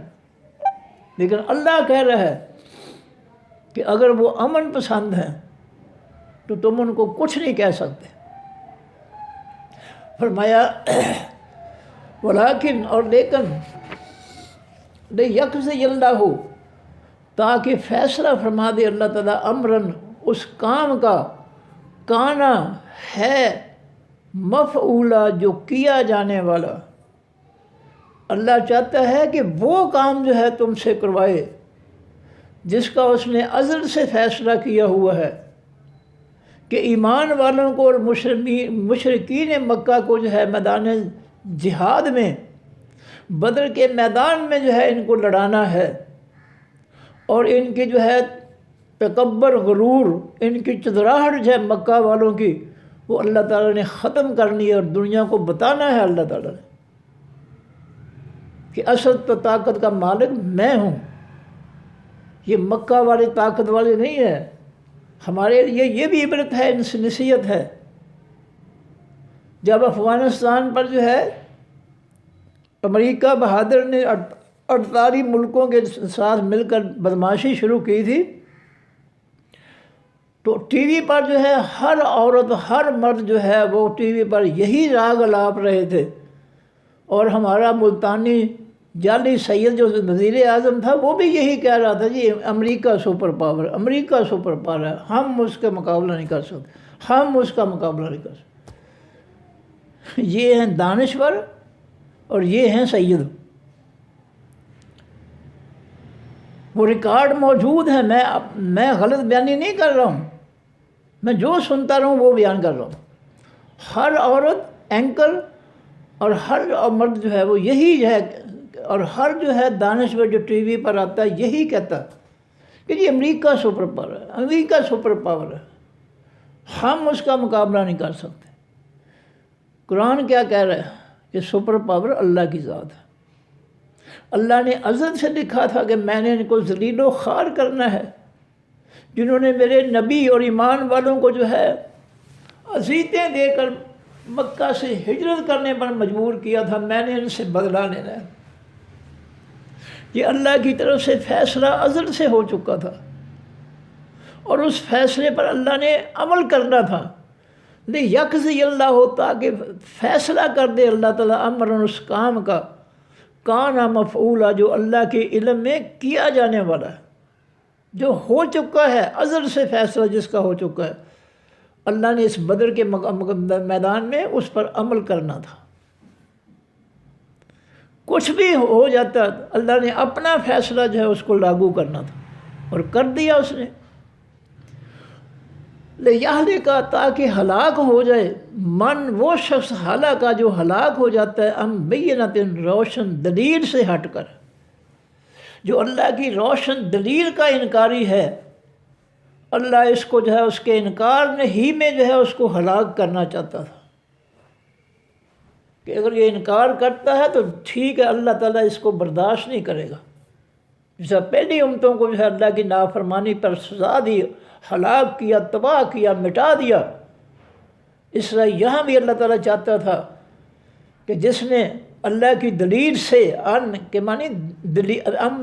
لیکن اللہ کہہ رہا ہے کہ اگر وہ امن پسند ہیں تو تم ان کو کچھ نہیں کہہ سکتے۔ فرمایا ولیکن، اور لیکن، لیقضی اللہ، تاکہ فیصلہ فرما دے اللہ تعالیٰ، امراً اس کام کا، کانا ہے، مفعولا جو کیا جانے والا۔ اللہ چاہتا ہے کہ وہ کام جو ہے تم سے کروائے جس کا اس نے ازل سے فیصلہ کیا ہوا ہے کہ ایمان والوں کو اور مشرکین مکہ کو جو ہے میدان جہاد میں، بدر کے میدان میں جو ہے ان کو لڑانا ہے، اور ان کی جو ہے تکبر، غرور، ان کی چدراہٹ جو ہے مکہ والوں کی، وہ اللہ تعالیٰ نے ختم کرنی ہے اور دنیا کو بتانا ہے اللہ تعالیٰ نے کہ اصل تو طاقت کا مالک میں ہوں، یہ مکہ والے طاقت والے نہیں ہے۔ ہمارے لیے یہ بھی عبرت ہے، ان سے نصیحت ہے۔ جب افغانستان پر جو ہے امریکہ بہادر نے 48 ملکوں کے ساتھ مل کر بدماشی شروع کی تھی، تو ٹی وی پر جو ہے ہر عورت، ہر مرد جو ہے وہ ٹی وی پر یہی راگ الاپ رہے تھے، اور ہمارا ملتانی جعلی سید جو وزیر اعظم تھا وہ بھی یہی کہہ رہا تھا، جی امریکہ سپر پاور، امریکہ سپر پاور ہے، ہم اس کا مقابلہ نہیں کر سکتے، ہم اس کا مقابلہ نہیں کر سکتے۔ یہ ہیں دانشور اور یہ ہیں سید، وہ ریکارڈ موجود ہے، میں غلط بیانی نہیں کر رہا ہوں، میں جو سنتا رہا ہوں وہ بیان کر رہا ہوں۔ ہر عورت اینکر اور ہر مرد جو ہے وہ یہی ہے، اور ہر جو ہے دانشور جو ٹی وی پر آتا ہے یہی کہتا ہے کہ جی امریکہ سپر پاور ہے، امریکہ سپر پاور ہے، ہم اس کا مقابلہ نہیں کر سکتے۔ قرآن کیا کہہ رہا ہے کہ سپر پاور اللہ کی ذات ہے۔ اللہ نے ازل سے لکھا تھا کہ میں نے ان کو ذلیل و خوار کرنا ہے، جنہوں نے میرے نبی اور ایمان والوں کو جو ہے اذیتیں دے کر مکہ سے ہجرت کرنے پر مجبور کیا تھا، میں نے ان سے بدلہ لینا ہے۔ یہ اللہ کی طرف سے فیصلہ ازل سے ہو چکا تھا، اور اس فیصلے پر اللہ نے عمل کرنا تھا۔ لیقضی اللہ، تاکہ فیصلہ کر دے اللہ تعالیٰ، امراً اس کام کا، کانا مفعولا جو اللہ کے علم میں کیا جانے والا ہے، جو ہو چکا ہے، ازل سے فیصلہ جس کا ہو چکا ہے۔ اللہ نے اس بدر کے میدان میں اس پر عمل کرنا تھا۔ کچھ بھی ہو جاتا، اللہ نے اپنا فیصلہ جو ہے اس کو لاگو کرنا تھا، اور کر دیا اس نے۔ لِیَہْلِکَ تاکہ ہلاک ہو جائے من وہ شخص ہلاکا جو ہلاک ہو جاتا ہے عن بینۃ روشن دلیل سے ہٹ کر، جو اللہ کی روشن دلیل کا انکاری ہے، اللہ اس کو جو ہے اس کے انکار نے ہی میں جو ہے اس کو ہلاک کرنا چاہتا تھا کہ اگر یہ انکار کرتا ہے تو ٹھیک ہے، اللہ تعالیٰ اس کو برداشت نہیں کرے گا۔ جیسا پہلی امتوں کو جو ہے اللہ کی نافرمانی پر سزا دی، ہلاک کیا، تباہ کیا، مٹا دیا، اس طرح یہاں بھی اللہ تعالیٰ چاہتا تھا کہ جس نے اللہ کی دلیل سے ان کے معنی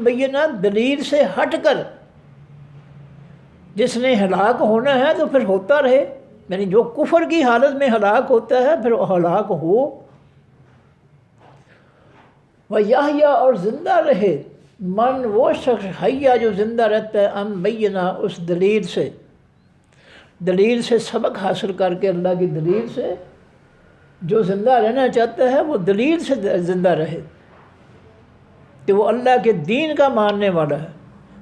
بینہ دلیل سے ہٹ کر جس نے ہلاک ہونا ہے تو پھر ہوتا رہے، یعنی جو کفر کی حالت میں ہلاک ہوتا ہے پھر ہلاک ہو، وَيَحْيَا اور زندہ رہے من وہ شخص حیا جو زندہ رہتا ہے عن بینہ اس دلیل سے سبق حاصل کر کے، اللہ کی دلیل سے جو زندہ رہنا چاہتا ہے وہ دلیل سے زندہ رہے کہ وہ اللہ کے دین کا ماننے والا ہے،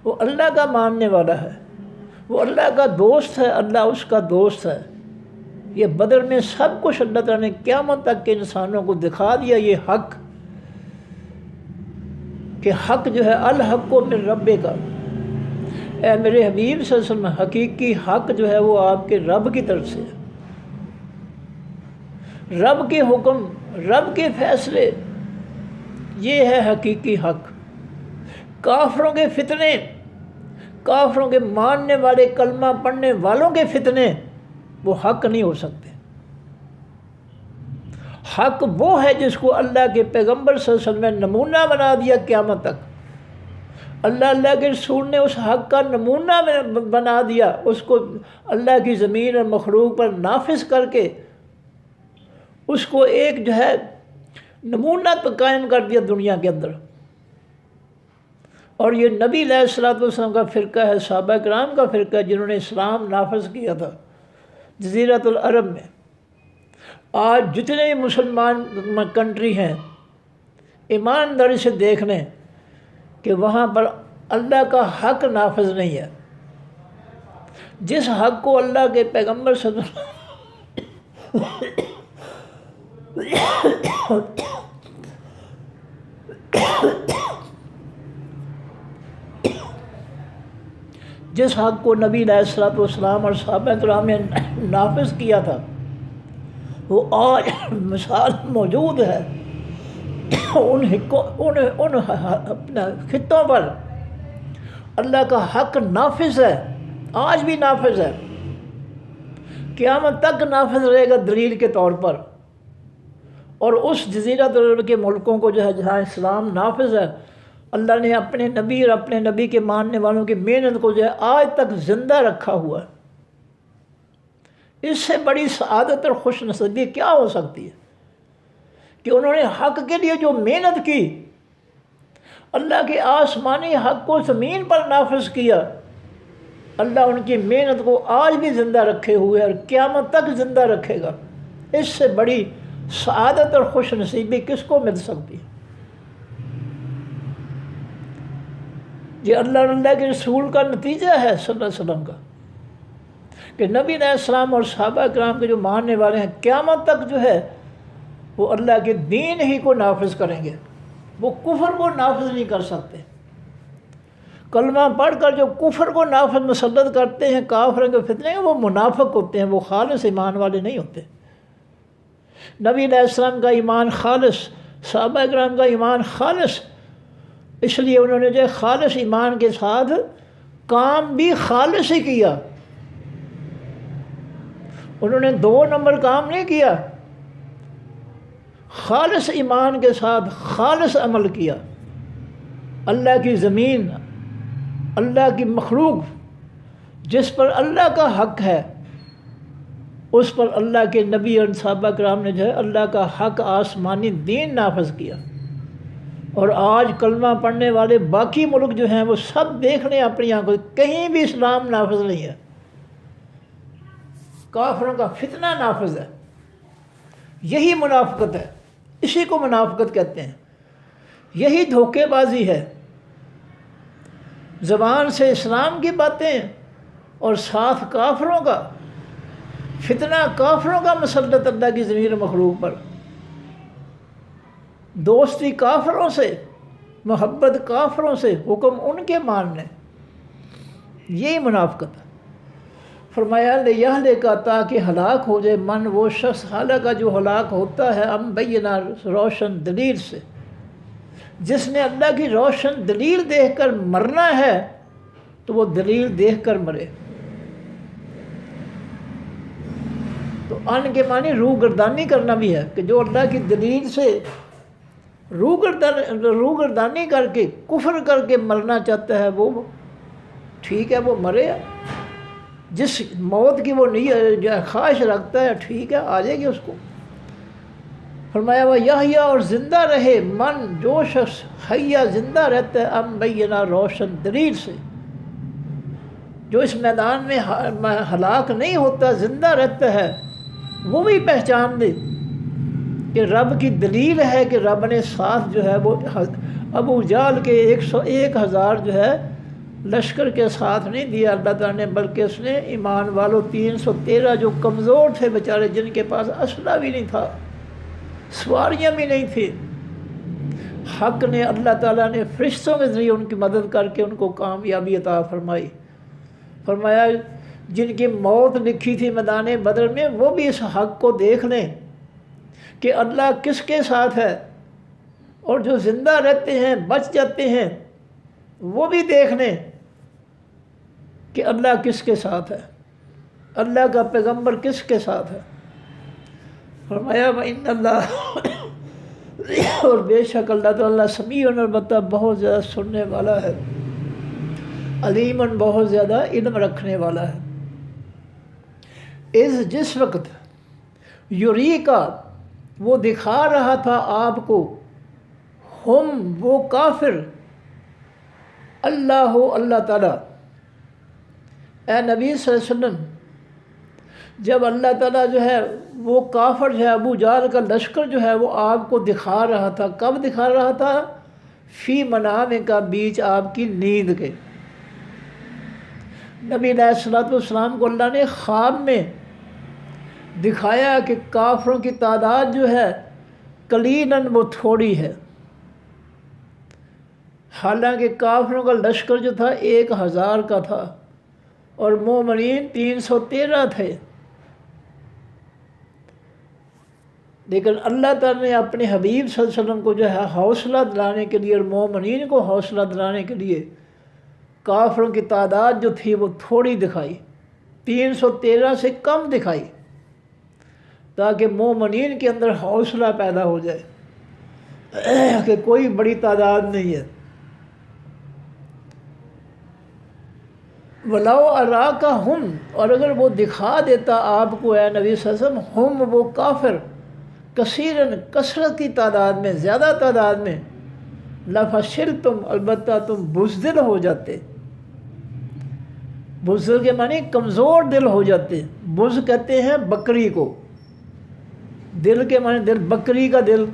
وہ اللہ کا ماننے والا ہے، وہ اللہ کا دوست ہے، اللہ اس کا دوست ہے۔ یہ بدر میں سب کچھ اللہ تعالیٰ نے قیامت تک کے انسانوں کو دکھا دیا، یہ حق کہ حق جو ہے الحق من رب کا، اے میرے حبیب صلی اللہ علیہ وسلم حقیقی حق جو ہے وہ آپ کے رب کی طرف سے ہے، رب کے حکم، رب کے فیصلے، یہ ہے حقیقی حق۔ کافروں کے فتنے، کافروں کے ماننے والے کلمہ پڑھنے والوں کے فتنے وہ حق نہیں ہو سکتے۔ حق وہ ہے جس کو اللہ کے پیغمبر صلی اللہ علیہ وسلم نے نمونہ بنا دیا قیامت تک، اللہ کے رسول نے اس حق کا نمونہ بنا دیا، اس کو اللہ کی زمین اور مخلوق پر نافذ کر کے اس کو ایک جو ہے نمونہ قائم کر دیا دنیا کے اندر۔ اور یہ نبی علیہ الصلوۃ والسلام کا فرقہ ہے، صحابہ کرام کا فرقہ ہے، جنہوں نے اسلام نافذ کیا تھا جزیرۃ العرب میں۔ آج جتنے بھی مسلمان کنٹری ہیں ایمانداری سے دیکھ لیں کہ وہاں پر اللہ کا حق نافذ نہیں ہے۔ جس حق کو اللہ کے پیغمبر صلی اللہ جس حق کو نبی علیہ الصلوۃ والسلام اور صحابہ کرام نے نافذ کیا تھا وہ آج مثال موجود ہے ان اپنے خطوں پر اللہ کا حق نافذ ہے، آج بھی نافذ ہے، قیامت تک نافذ رہے گا دلیل کے طور پر۔ اور اس جزیرۃ العرب کے ملکوں کو جو ہے جہاں اسلام نافذ ہے، اللہ نے اپنے نبی اور اپنے نبی کے ماننے والوں کی محنت کو جو ہے آج تک زندہ رکھا ہوا ہے۔ اس سے بڑی سعادت اور خوش نصیبی کیا ہو سکتی ہے کہ انہوں نے حق کے لیے جو محنت کی، اللہ کے آسمانی حق کو زمین پر نافذ کیا، اللہ ان کی محنت کو آج بھی زندہ رکھے ہوئے اور قیامت تک زندہ رکھے گا۔ اس سے بڑی سعادت اور خوش نصیبی کس کو مل سکتی ہے؟ یہ اللہ اور اللہ کے رسول کا نتیجہ ہے صلی اللہ علیہ وسلم کا کہ نبی علیہ السلام اور صحابہ کرام کے جو ماننے والے ہیں قیامت تک جو ہے وہ اللہ کے دین ہی کو نافذ کریں گے، وہ کفر کو نافذ نہیں کر سکتے۔ کلمہ پڑھ کر جو کفر کو نافذ مسلط کرتے ہیں، کافروں کے فتنے، وہ منافق ہوتے ہیں، وہ خالص ایمان والے نہیں ہوتے۔ نبی علیہ السلام کا ایمان خالص، صحابہ کرام کا ایمان خالص، اس لیے انہوں نے جو خالص ایمان کے ساتھ کام بھی خالص ہی کیا، انہوں نے 2 نمبر کام نہیں کیا، خالص ایمان کے ساتھ خالص عمل کیا۔ اللہ کی زمین، اللہ کی مخلوق جس پر اللہ کا حق ہے، اس پر اللہ کے نبی اور صحابہ کرام نے جو ہے اللہ کا حق آسمانی دین نافذ کیا۔ اور آج کلمہ پڑھنے والے باقی ملک جو ہیں وہ سب دیکھ لیں اپنی آنکھوں، کہیں بھی اسلام نافذ نہیں ہے، کافروں کا فتنہ نافذ ہے۔ یہی منافقت ہے، اسی کو منافقت کہتے ہیں، یہی دھوکے بازی ہے۔ زبان سے اسلام کی باتیں اور ساتھ کافروں کا فتنہ کافروں کا مسلط اللہ کی زمین مخلوق پر، دوستی کافروں سے، محبت کافروں سے، حکم ان کے ماننے، یہی منافقت ہے۔ فرمایا لیہلک تاکہ ہلاک ہو جائے من وہ شخص ہلاکا جو ہلاک ہوتا ہے ام بینہ روشن دلیل سے، جس نے اللہ کی روشن دلیل دیکھ کر مرنا ہے تو وہ دلیل دیکھ کر مرے۔ تو ان کے معنی روح گردانی کرنا بھی ہے کہ جو اللہ کی دلیل سے روح گردانی کر کے کفر کر کے مرنا چاہتا ہے وہ ٹھیک ہے، وہ مرے۔ جس موت کی وہ نہیں خواہش رکھتا ہے ٹھیک ہے، آ جائے گی اس کو۔ فرمایا وہ یحییٰ اور زندہ رہے من جو شخص حیہ زندہ رہتا ہے ام بینہ روشن دلیل سے، جو اس میدان میں ہلاک نہیں ہوتا، زندہ رہتا ہے، وہ بھی پہچان دے کہ رب کی دلیل ہے کہ رب نے ساتھ جو ہے وہ ابو جہل کے 101,000 جو ہے لشکر کے ساتھ نہیں دیا اللہ تعالیٰ نے، بلکہ اس نے ایمان والوں 313 جو کمزور تھے بیچارے، جن کے پاس اسلحہ بھی نہیں تھا، سواریاں بھی نہیں تھی، حق نے اللہ تعالیٰ نے فرشتوں کے ذریعے ان کی مدد کر کے ان کو کامیابی عطا فرمائی۔ فرمایا جن کی موت لکھی تھی میدان بدر میں وہ بھی اس حق کو دیکھ لیں کہ اللہ کس کے ساتھ ہے، اور جو زندہ رہتے ہیں بچ جاتے ہیں وہ بھی دیکھ لیں کہ اللہ کس کے ساتھ ہے، اللہ کا پیغمبر کس کے ساتھ ہے۔ فرمایا وَإِنَّ اللَّهَ اور بے شک اللہ تعالیٰ سمیع البتہ بہت زیادہ سننے والا ہے، علیم بہت زیادہ علم رکھنے والا ہے۔ جس وقت یوریکا وہ دکھا رہا تھا آپ کو، ہم وہ کافر، اللہ تعالیٰ، اے نبی صلی اللہ علیہ وسلم جب اللہ تعالیٰ جو ہے وہ کافر جو ہے ابو جہل کا لشکر جو ہے وہ آپ کو دکھا رہا تھا، کب دکھا رہا تھا؟ فی منام کا بیچ آپ کی نیند کے۔ نبی علیہ الصلوۃ والسلام کو اللہ نے خواب میں دکھایا کہ کافروں کی تعداد جو ہے قلیلاً وہ تھوڑی ہے، حالانکہ کافروں کا لشکر جو تھا 1,000 کا تھا اور مومنین 313 تھے، لیکن اللہ تعالیٰ نے اپنے حبیب صلی اللہ علیہ وسلم کو جو ہے حوصلہ دلانے کے لیے اور مومنین کو حوصلہ دلانے کے لیے کافروں کی تعداد جو تھی وہ تھوڑی دکھائی، 313 سے کم دکھائی، تاکہ مومنین کے اندر حوصلہ پیدا ہو جائے کہ کوئی بڑی تعداد نہیں ہے۔ وَلَوْ أَرَاكَهُمْ اور اگر وہ دکھا دیتا آپ کو اے نبی صلی اللہ علیہ وسلم، ہم وہ کافر کثیراً کثرت کی تعداد میں، زیادہ تعداد میں، لَفَشِلْتُمْ البتہ تم بزدل ہو جاتے۔ بزدل کے معنی کمزور دل ہو جاتے، بز کہتے ہیں بکری کو، دل کے معنی دل، بکری کا دل،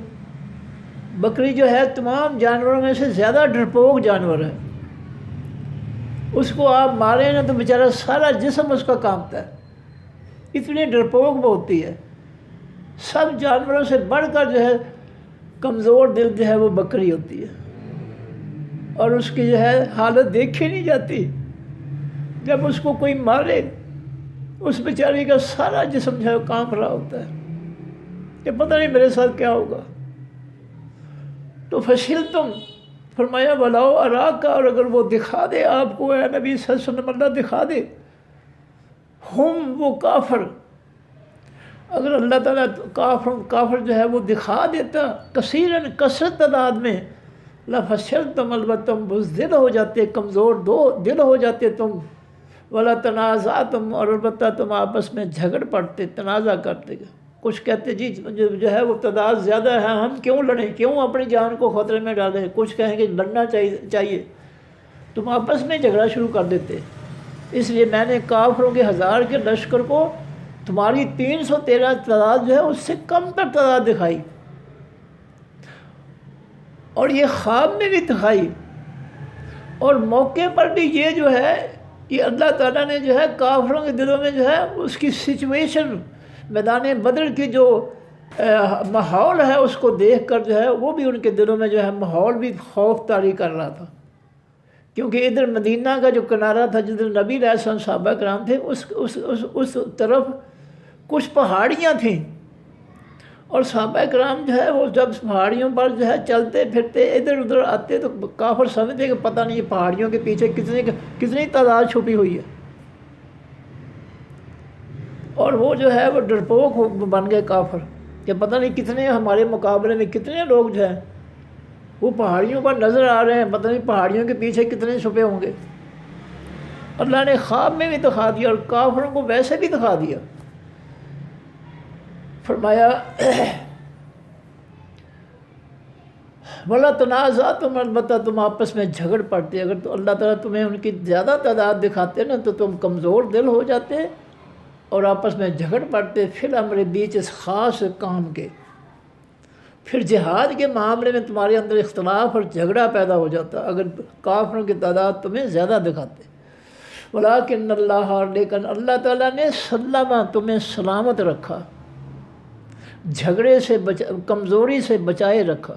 بکری جو ہے تمام جانوروں میں سے زیادہ ڈرپوک جانور ہے، اس کو آپ ماریں نا تو بیچارہ سارا جسم اس کا کانپتا ہے، اتنی ڈرپوک وہ ہوتی ہے، سب جانوروں سے بڑھ کر جو ہے کمزور دل جو ہے وہ بکری ہوتی ہے، اور اس کی جو ہے حالت دیکھی نہیں جاتی، جب اس کو کوئی مارے اس بیچاری کا سارا جسم جو ہے کانپ رہا ہوتا ہے کہ پتہ نہیں میرے ساتھ کیا ہوگا۔ تو فشلتم فرمایا وَلَوْ أَرَاكَ اور اگر وہ دکھا دے آپ کو اے نبی صلی اللہ علیہ وسلم، اللہ دکھا دے، ہم وہ کافر، اگر اللہ تعالیٰ کافر جو ہے وہ دکھا دیتا کثیراً کثرت تعداد میں، لَفَشِلْتُمْ البتہ تم بزدل ہو جاتے، کمزور دل ہو جاتے تم، وَلَا تَنَازَعْتُمْ اور البتہ تم آپس میں جھگڑ پڑتے، تنازع کرتے، کچھ کہتے جی جو ہے وہ تعداد زیادہ ہے ہم کیوں لڑیں، کیوں اپنی جان کو خطرے میں ڈالیں، کچھ کہیں کہ لڑنا چاہیے، تم آپس میں جھگڑا شروع کر دیتے، اس لیے میں نے کافروں کے 1000 کے لشکر کو تمہاری 313 تعداد جو ہے اس سے کم تر تعداد دکھائی، اور یہ خواب میں بھی دکھائی، اور موقع پر بھی یہ جو ہے یہ اللہ تعالیٰ نے جو ہے کافروں کے دلوں میں جو ہے اس کی سچویشن، میدان بدر کی جو ماحول ہے اس کو دیکھ کر جو ہے وہ بھی ان کے دلوں میں جو ہے ماحول بھی خوف طاری کر رہا تھا، کیونکہ ادھر مدینہ کا جو کنارہ تھا جدھر نبی علیہ السلام صحابہ کرام تھے اس طرف کچھ پہاڑیاں تھیں، اور صحابہ کرام جو ہے وہ جب پہاڑیوں پر جو ہے چلتے پھرتے ادھر ادھر آتے تو کافر سمجھتے کہ پتہ نہیں یہ پہاڑیوں کے پیچھے کتنی تعداد چھپی ہوئی ہے، اور وہ جو ہے وہ ڈرپوک بن گئے کافر کہ پتہ نہیں کتنے ہمارے مقابلے میں کتنے لوگ جو ہیں وہ پہاڑیوں پر نظر آ رہے ہیں، پتہ نہیں پہاڑیوں کے پیچھے کتنے چھپے ہوں گے۔ اللہ نے خواب میں بھی دکھا دیا اور کافروں کو ویسے بھی دکھا دیا، فرمایا وَلَا تَنَازَعْتُمْ، البتہ تم آپس میں جھگڑ پڑتے، اگر تو اللہ تعالیٰ تمہیں ان کی زیادہ تعداد دکھاتے نا تو تم کمزور دل ہو جاتے اور آپس میں جھگڑ پڑتے، پھر ہمارے بیچ اس خاص کام کے، پھر جہاد کے معاملے میں تمہارے اندر اختلاف اور جھگڑا پیدا ہو جاتا اگر کافروں کی تعداد تمہیں زیادہ دکھاتے۔ وَلَٰكِنَّ اللَّهَ، لیکن اللہ تعالیٰ نے سلم، تمہیں سلامت رکھا، جھگڑے سے کمزوری سے بچائے رکھا،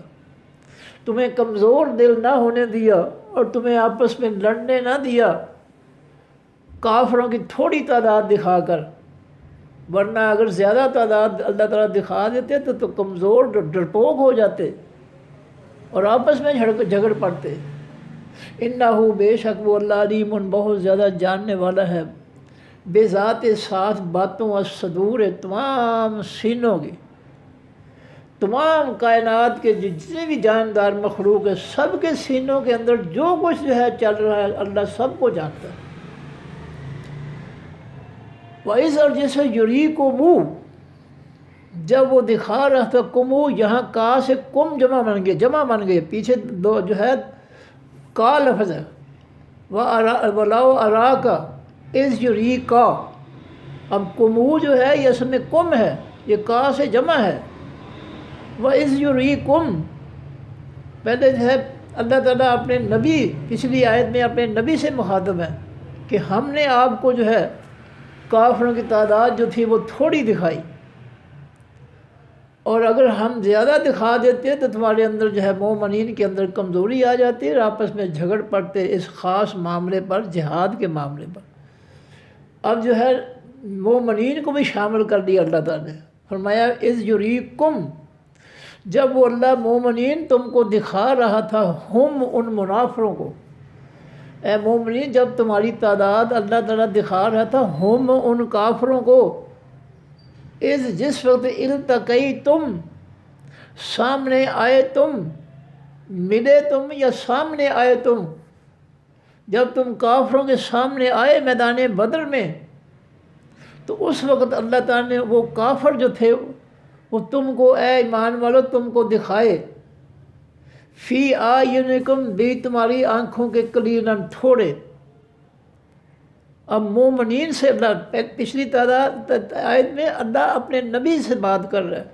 تمہیں کمزور دل نہ ہونے دیا اور تمہیں آپس میں لڑنے نہ دیا کافروں کی تھوڑی تعداد دکھا کر، ورنہ اگر زیادہ تعداد اللہ تعالیٰ دکھا دیتے تو کمزور ڈرپوک ہو جاتے اور آپس میں جھگڑ پڑتے۔ انہو، بے شک وہ اللہ علیم، بہت زیادہ جاننے والا ہے، بے ذات ساتھ باتوں الصدور، تمام سینوں کی، تمام کائنات کے جتنے بھی جاندار مخلوق ہے سب کے سینوں کے اندر جو کچھ جو ہے چل رہا ہے اللہ سب کو جانتا ہے۔ وَإِذْ، اور جیسے یُرِیکُمُ، جب وہ دکھا رہا تھا، کمو یہاں کا سے کم جمع بن گئے، پیچھے دو جو ہے کا لفظ ہے، وَلَوْ أَرَاكَ إِذْ يُرِيكَ، اب کمو جو ہے یہ اصل میں کم ہے، یہ کا سے جمع ہے، وَإِذْ يُرِيكُمْ، پہلے جو ہے اللہ تعالیٰ اپنے نبی، پچھلی آیت میں اپنے نبی سے مخاطب ہے کہ ہم نے آپ کو جو ہے کافروں کی تعداد جو تھی وہ تھوڑی دکھائی، اور اگر ہم زیادہ دکھا دیتے تو تمہارے اندر جو ہے مومنین کے اندر کمزوری آ جاتی اور آپس میں جھگڑ پڑتے اس خاص معاملے پر، جہاد کے معاملے پر۔ اب جو ہے مومنین کو بھی شامل کر دیا اللہ تعالیٰ نے، فرمایا اذ یریکم، جب وہ اللہ مومنین تم کو دکھا رہا تھا، ہم ان منافروں کو، اے مومنین جب تمہاری تعداد اللہ تعالیٰ دکھا رہا تھا، ہم ان کافروں کو، جس وقت التقیتم، سامنے آئے تم، ملے تم یا سامنے آئے تم، جب تم کافروں کے سامنے آئے میدان بدر میں تو اس وقت اللہ تعالیٰ نے وہ کافر جو تھے وہ تم کو، اے ایمان والو تم کو دکھائے، فی اعینکم، بھی تمہاری آنکھوں کے قلیلاً، تھوڑے۔ اب مومنین سے اللہ، پچھلی آیت میں اللہ اپنے نبی سے بات کر رہا ہے،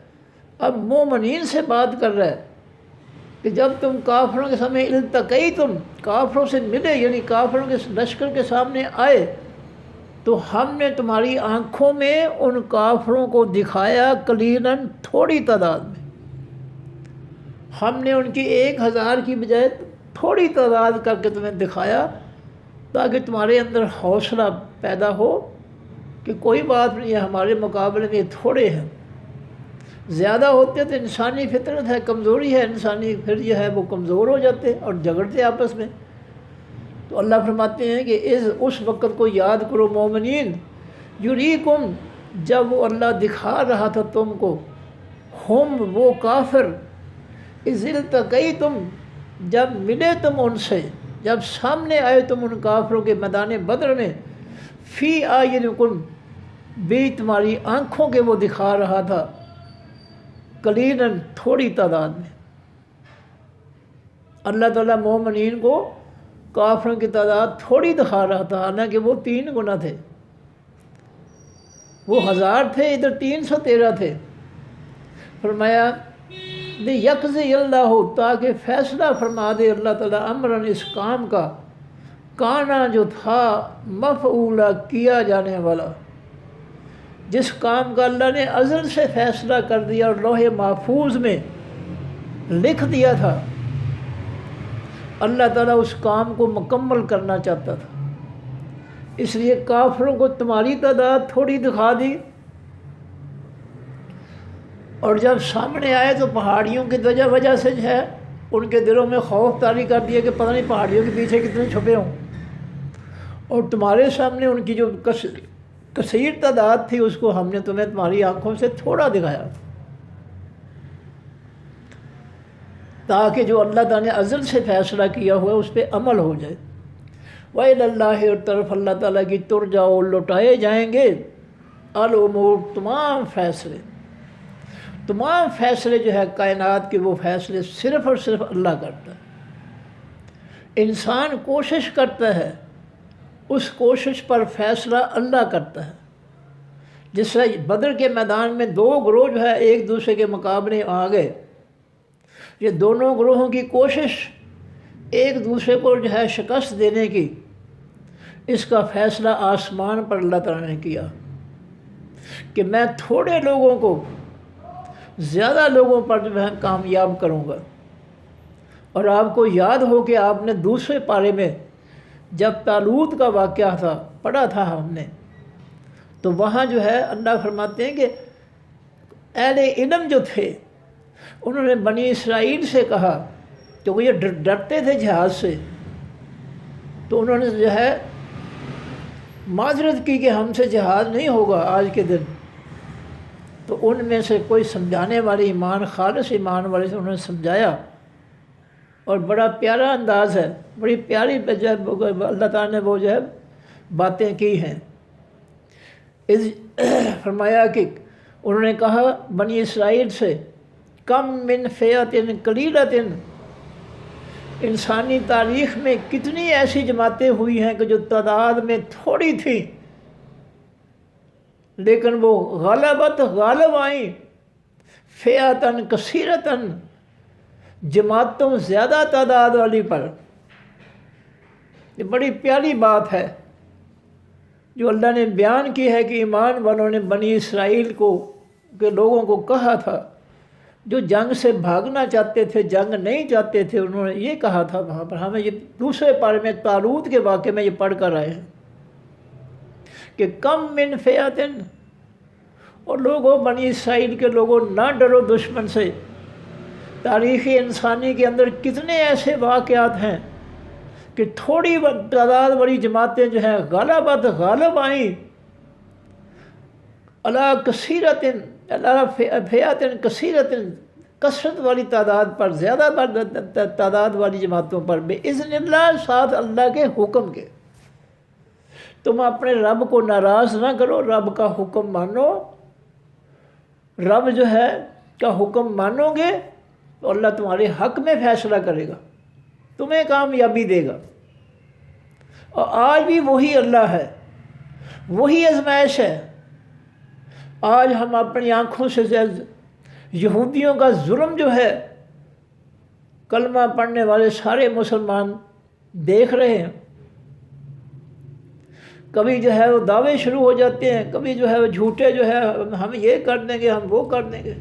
اب مومنین سے بات کر رہا ہے کہ جب تم کافروں کے سامنے التقیتم، کافروں سے ملے یعنی کافروں کے لشکر کے سامنے آئے تو ہم نے تمہاری آنکھوں میں ان کافروں کو دکھایا قلیلاً، تھوڑی تعداد میں، ہم نے ان کی 1000 کی بجائے تھوڑی تعداد کر کے تمہیں دکھایا تاکہ تمہارے اندر حوصلہ پیدا ہو کہ کوئی بات نہیں ہے، ہمارے مقابلے میں تھوڑے ہیں، زیادہ ہوتے تو انسانی فطرت ہے، کمزوری ہے انسانی، پھر جو ہے وہ کمزور ہو جاتے اور جھگڑتے آپس میں۔ تو اللہ فرماتے ہیں کہ اس وقت کو یاد کرو مومنین، یریکم، جب وہ اللہ دکھا رہا تھا تم کو، ہم وہ کافر، اذ التقیتم، جب ملے تم ان سے، جب سامنے آئے تم ان کافروں کے میدان بدر میں، فی اعینکم، بھی تمہاری آنکھوں کے وہ دکھا رہا تھا، قلیلاً، تھوڑی تعداد میں۔ اللہ تعالیٰ مومنین کو کافروں کی تعداد تھوڑی دکھا رہا تھا، حالانکہ وہ 3 گنا تھے، وہ 1000 تھے، ادھر 313 تھے۔ فرمایا لیقضی اللہ، تاکہ فیصلہ فرما دے اللہ تعالیٰ، امراً، اس کام کا، کانا جو تھا مفعولا کیا جانے والا، جس کام کا اللہ نے ازل سے فیصلہ کر دیا اور لوح محفوظ میں لکھ دیا تھا، اللہ تعالیٰ اس کام کو مکمل کرنا چاہتا تھا۔ اس لیے کافروں کو تمہاری تعداد تھوڑی دکھا دی، اور جب سامنے آئے تو پہاڑیوں کی وجہ سے جو ہے ان کے دلوں میں خوف طاری کر دیا کہ پتہ نہیں پہاڑیوں کے پیچھے کتنے چھپے ہوں، اور تمہارے سامنے ان کی جو کثیر تعداد تھی اس کو ہم نے تمہیں تمہاری آنکھوں سے تھوڑا دکھایا، تاکہ جو اللہ تعالیٰ نے ازل سے فیصلہ کیا ہوا ہے اس پہ عمل ہو جائے۔ وَإِلَى اللَّهِ، اور طرف اللہ تعالیٰ کی ترجعوا، لوٹائے جائیں گے، الامور، تمام فیصلے جو ہے کائنات کے، وہ فیصلے صرف اور صرف اللہ کرتا ہے۔ انسان کوشش کرتا ہے، اس کوشش پر فیصلہ اللہ کرتا ہے۔ جس سے بدر کے میدان میں دو گروہ جو ہے ایک دوسرے کے مقابلے آ گئے، یہ دونوں گروہوں کی کوشش ایک دوسرے کو جو ہے شکست دینے کی، اس کا فیصلہ آسمان پر اللہ تعالیٰ نے کیا کہ میں تھوڑے لوگوں کو زیادہ لوگوں پر جو ہے کامیاب کروں گا۔ اور آپ کو یاد ہو کہ آپ نے دوسرے پارے میں جب طالوت کا واقعہ تھا پڑھا تھا ہم نے، تو وہاں جو ہے اللہ فرماتے ہیں کہ اہل علم جو تھے انہوں نے بنی اسرائیل سے کہا کہ وہ یہ ڈرتے تھے جہاد سے، تو انہوں نے جو ہے معذرت کی کہ ہم سے جہاد نہیں ہوگا آج کے دن۔ تو ان میں سے کوئی سمجھانے والے ایمان، خالص ایمان والے سے انہوں نے سمجھایا، اور بڑا پیارا انداز ہے، بڑی پیاری اللہ تعالیٰ نے وہ جو ہے باتیں کی ہیں۔ فرمایا کہ انہوں نے کہا بنی اسرائیل سے، کم من فئۃ قلیلۃ، انسانی تاریخ میں کتنی ایسی جماعتیں ہوئی ہیں کہ جو تعداد میں تھوڑی تھیں، لیکن وہ غالب آئیں، فئۃ کثیرۃ، جماعتوں زیادہ تعداد والی پر۔ یہ بڑی پیاری بات ہے جو اللہ نے بیان کی ہے کہ ایمان والوں نے بنی اسرائیل کو کے لوگوں کو کہا تھا، جو جنگ سے بھاگنا چاہتے تھے، جنگ نہیں چاہتے تھے، انہوں نے یہ کہا تھا وہاں پر۔ ہمیں یہ دوسرے پارے میں طالوت کے واقعے میں یہ پڑھ کر آئے ہیں کہ کم من فئۃ، اور لوگوں بنی اسرائیل کے لوگوں نہ ڈرو دشمن سے۔ تاریخ انسانی کے اندر کتنے ایسے واقعات ہیں کہ تھوڑی تعداد والی جماعتیں جو ہیں غالب آئیں، علی کثیرۃ، علی فئۃ کثیرۃ، کثرت والی تعداد پر، زیادہ تعداد والی جماعتوں پر، باذن اللہ، ساتھ اللہ کے حکم کے۔ تم اپنے رب کو ناراض نہ کرو، رب کا حکم مانو، رب جو ہے کا حکم مانو گے تو اللہ تمہارے حق میں فیصلہ کرے گا، تمہیں کامیابی دے گا۔ اور آج بھی وہی اللہ ہے، وہی آزمائش ہے۔ آج ہم اپنی آنکھوں سے یہودیوں کا ظلم جو ہے کلمہ پڑھنے والے سارے مسلمان دیکھ رہے ہیں۔ کبھی جو ہے وہ دعوے شروع ہو جاتے ہیں، کبھی جو ہے وہ جھوٹے جو ہے ہم یہ کر دیں گے، ہم وہ کر دیں گے۔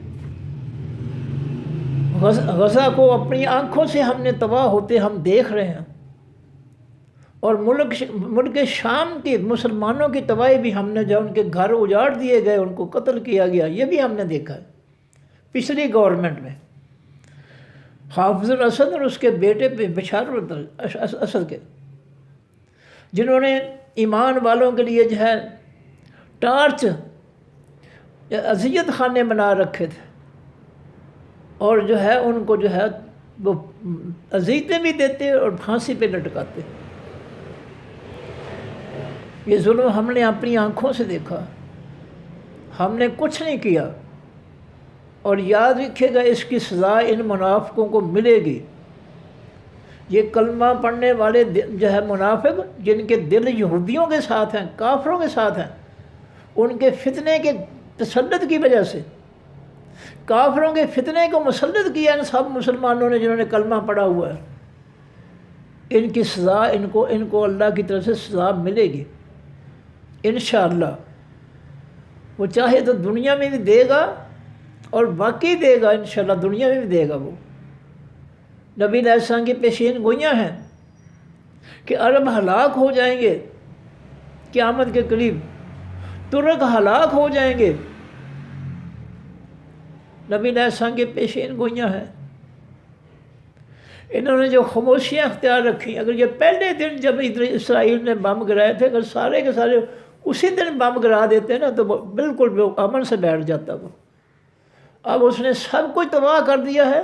غزہ کو اپنی آنکھوں سے ہم نے تباہ ہوتے ہم دیکھ رہے ہیں، اور ملک شام کے مسلمانوں کی تباہی بھی ہم نے، جو ان کے گھر اجاڑ دیے گئے، ان کو قتل کیا گیا، یہ بھی ہم نے دیکھا ہے پچھلی گورنمنٹ میں۔ حافظ الاسد اور اس کے بیٹے پہ بشار الاسد کے، جنہوں نے ایمان والوں کے لیے جو ہے ٹارچ اذیت خانے بنا رکھے تھے، اور جو ہے ان کو جو ہے وہ اذیتیں بھی دیتے اور پھانسی پہ لٹکاتے۔ یہ ظلم ہم نے اپنی آنکھوں سے دیکھا، ہم نے کچھ نہیں کیا۔ اور یاد رکھے گا اس کی سزا ان منافقوں کو ملے گی۔ یہ کلمہ پڑھنے والے جو ہے منافق، جن کے دل یہودیوں کے ساتھ ہیں، کافروں کے ساتھ ہیں، ان کے فتنے کے تسلط کی وجہ سے، کافروں کے فتنے کو مسلط کیا ان سب مسلمانوں نے جنہوں نے کلمہ پڑھا ہوا ہے۔ ان کی سزا ان کو اللہ کی طرف سے سزا ملے گی انشاءاللہ۔ وہ چاہے تو دنیا میں بھی دے گا اور باقی دے گا، انشاءاللہ دنیا میں بھی دے گا۔ وہ نبی علیہ السلام کی پیشین گوئیاں ہیں کہ عرب ہلاک ہو جائیں گے قیامت کے قریب، ترک ہلاک ہو جائیں گے، نبی علیہ السلام کی پیشین گوئیاں ہیں۔ انہوں نے جو خاموشیاں اختیار رکھی، اگر یہ پہلے دن جب اسرائیل نے بم گرائے تھے، اگر سارے کے سارے اسی دن بم گرا دیتے نا تو بالکل امن سے بیٹھ جاتا وہ۔ اب اس نے سب کچھ تباہ کر دیا ہے،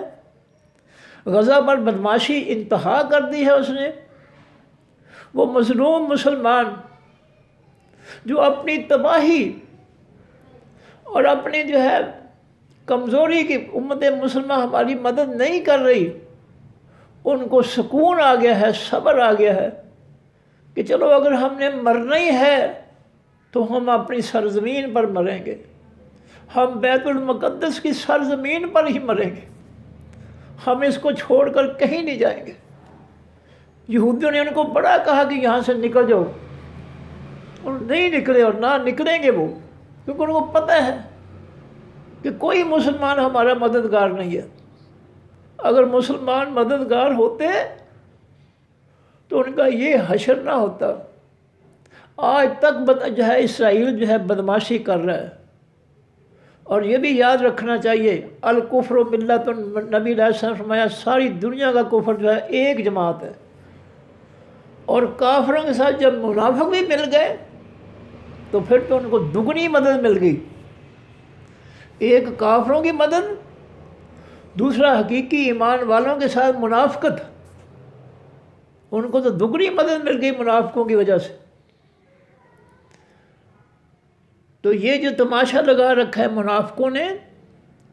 غزہ پر بدماشی انتہا کر دی ہے اس نے۔ وہ مظلوم مسلمان جو اپنی تباہی اور اپنی جو ہے کمزوری کی امت مسلمہ ہماری مدد نہیں کر رہی، ان کو سکون آ گیا ہے، صبر آ گیا ہے کہ چلو اگر ہم نے مرنا ہی ہے تو ہم اپنی سرزمین پر مریں گے، ہم بیت المقدس کی سرزمین پر ہی مریں گے، ہم اس کو چھوڑ کر کہیں نہیں جائیں گے۔ یہودیوں نے ان کو بڑا کہا کہ یہاں سے نکل جاؤ، اور نہیں نکلے اور نہ نکلیں گے وہ، کیونکہ ان کو پتہ ہے کہ کوئی مسلمان ہمارا مددگار نہیں ہے۔ اگر مسلمان مددگار ہوتے تو ان کا یہ حشر نہ ہوتا۔ آج تک جو ہے اسرائیل جو ہے بدماشی کر رہا ہے، اور یہ بھی یاد رکھنا چاہیے الکفر ملت، نبی علیہ السلام نے فرمایا ساری دنیا کا کفر جو ہے ایک جماعت ہے، اور کافروں کے ساتھ جب منافق بھی مل گئے تو پھر تو ان کو دگنی مدد مل گئی۔ ایک کافروں کی مدد، دوسرا حقیقی ایمان والوں کے ساتھ منافقت، ان کو تو دگنی مدد مل گئی منافقوں کی وجہ سے۔ تو یہ جو تماشا لگا رکھا ہے منافقوں نے،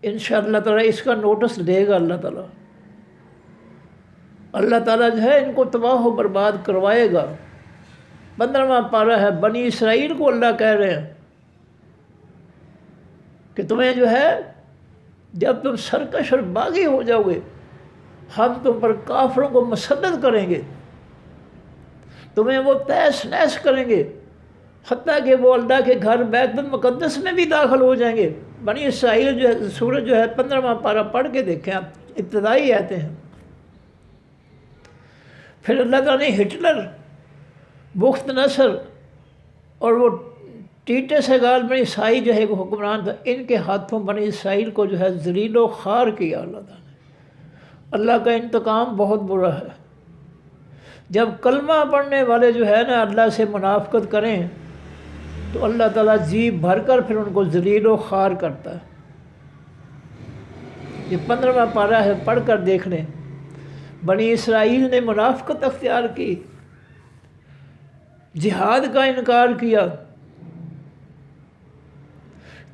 انشاءاللہ تعالیٰ اس کا نوٹس لے گا اللہ تعالیٰ۔ اللہ تعالیٰ جو ہے ان کو تباہ و برباد کروائے گا۔ 15واں پارہ ہے، بنی اسرائیل کو اللہ کہہ رہے ہیں کہ تمہیں جو ہے جب تم سرکش اور باغی ہو جاؤ گے، ہم تم پر کافروں کو مسلط کریں گے، تمہیں وہ تہس نہس کریں گے، حتیٰ کہ وہ اللہ کے گھر بیت المقدس میں بھی داخل ہو جائیں گے۔ بنی اسرائیل جو ہے سورج جو ہے 15واں پارہ پڑھ کے دیکھیں آپ، ابتدائی آیتیں ہیں۔ پھر اللہ تعالیٰ نے ہٹلر، بخت نصر اور وہ ٹیٹے سگال بنی عیسائی جو ہے وہ حکمران تھا، ان کے ہاتھوں بنی اسرائیل کو جو ہے ذلیل و خوار کیا اللہ تعالیٰ نے۔ اللہ کا انتقام بہت برا ہے۔ جب کلمہ پڑھنے والے جو ہے نا اللہ سے منافقت کریں تو اللہ تعالیٰ جی بھر کر پھر ان کو ذلیل و خوار کرتا ہے۔ یہ 15واں پارہ ہے، پڑھ کر دیکھ لیں۔ بنی اسرائیل نے منافقت اختیار کی، جہاد کا انکار کیا،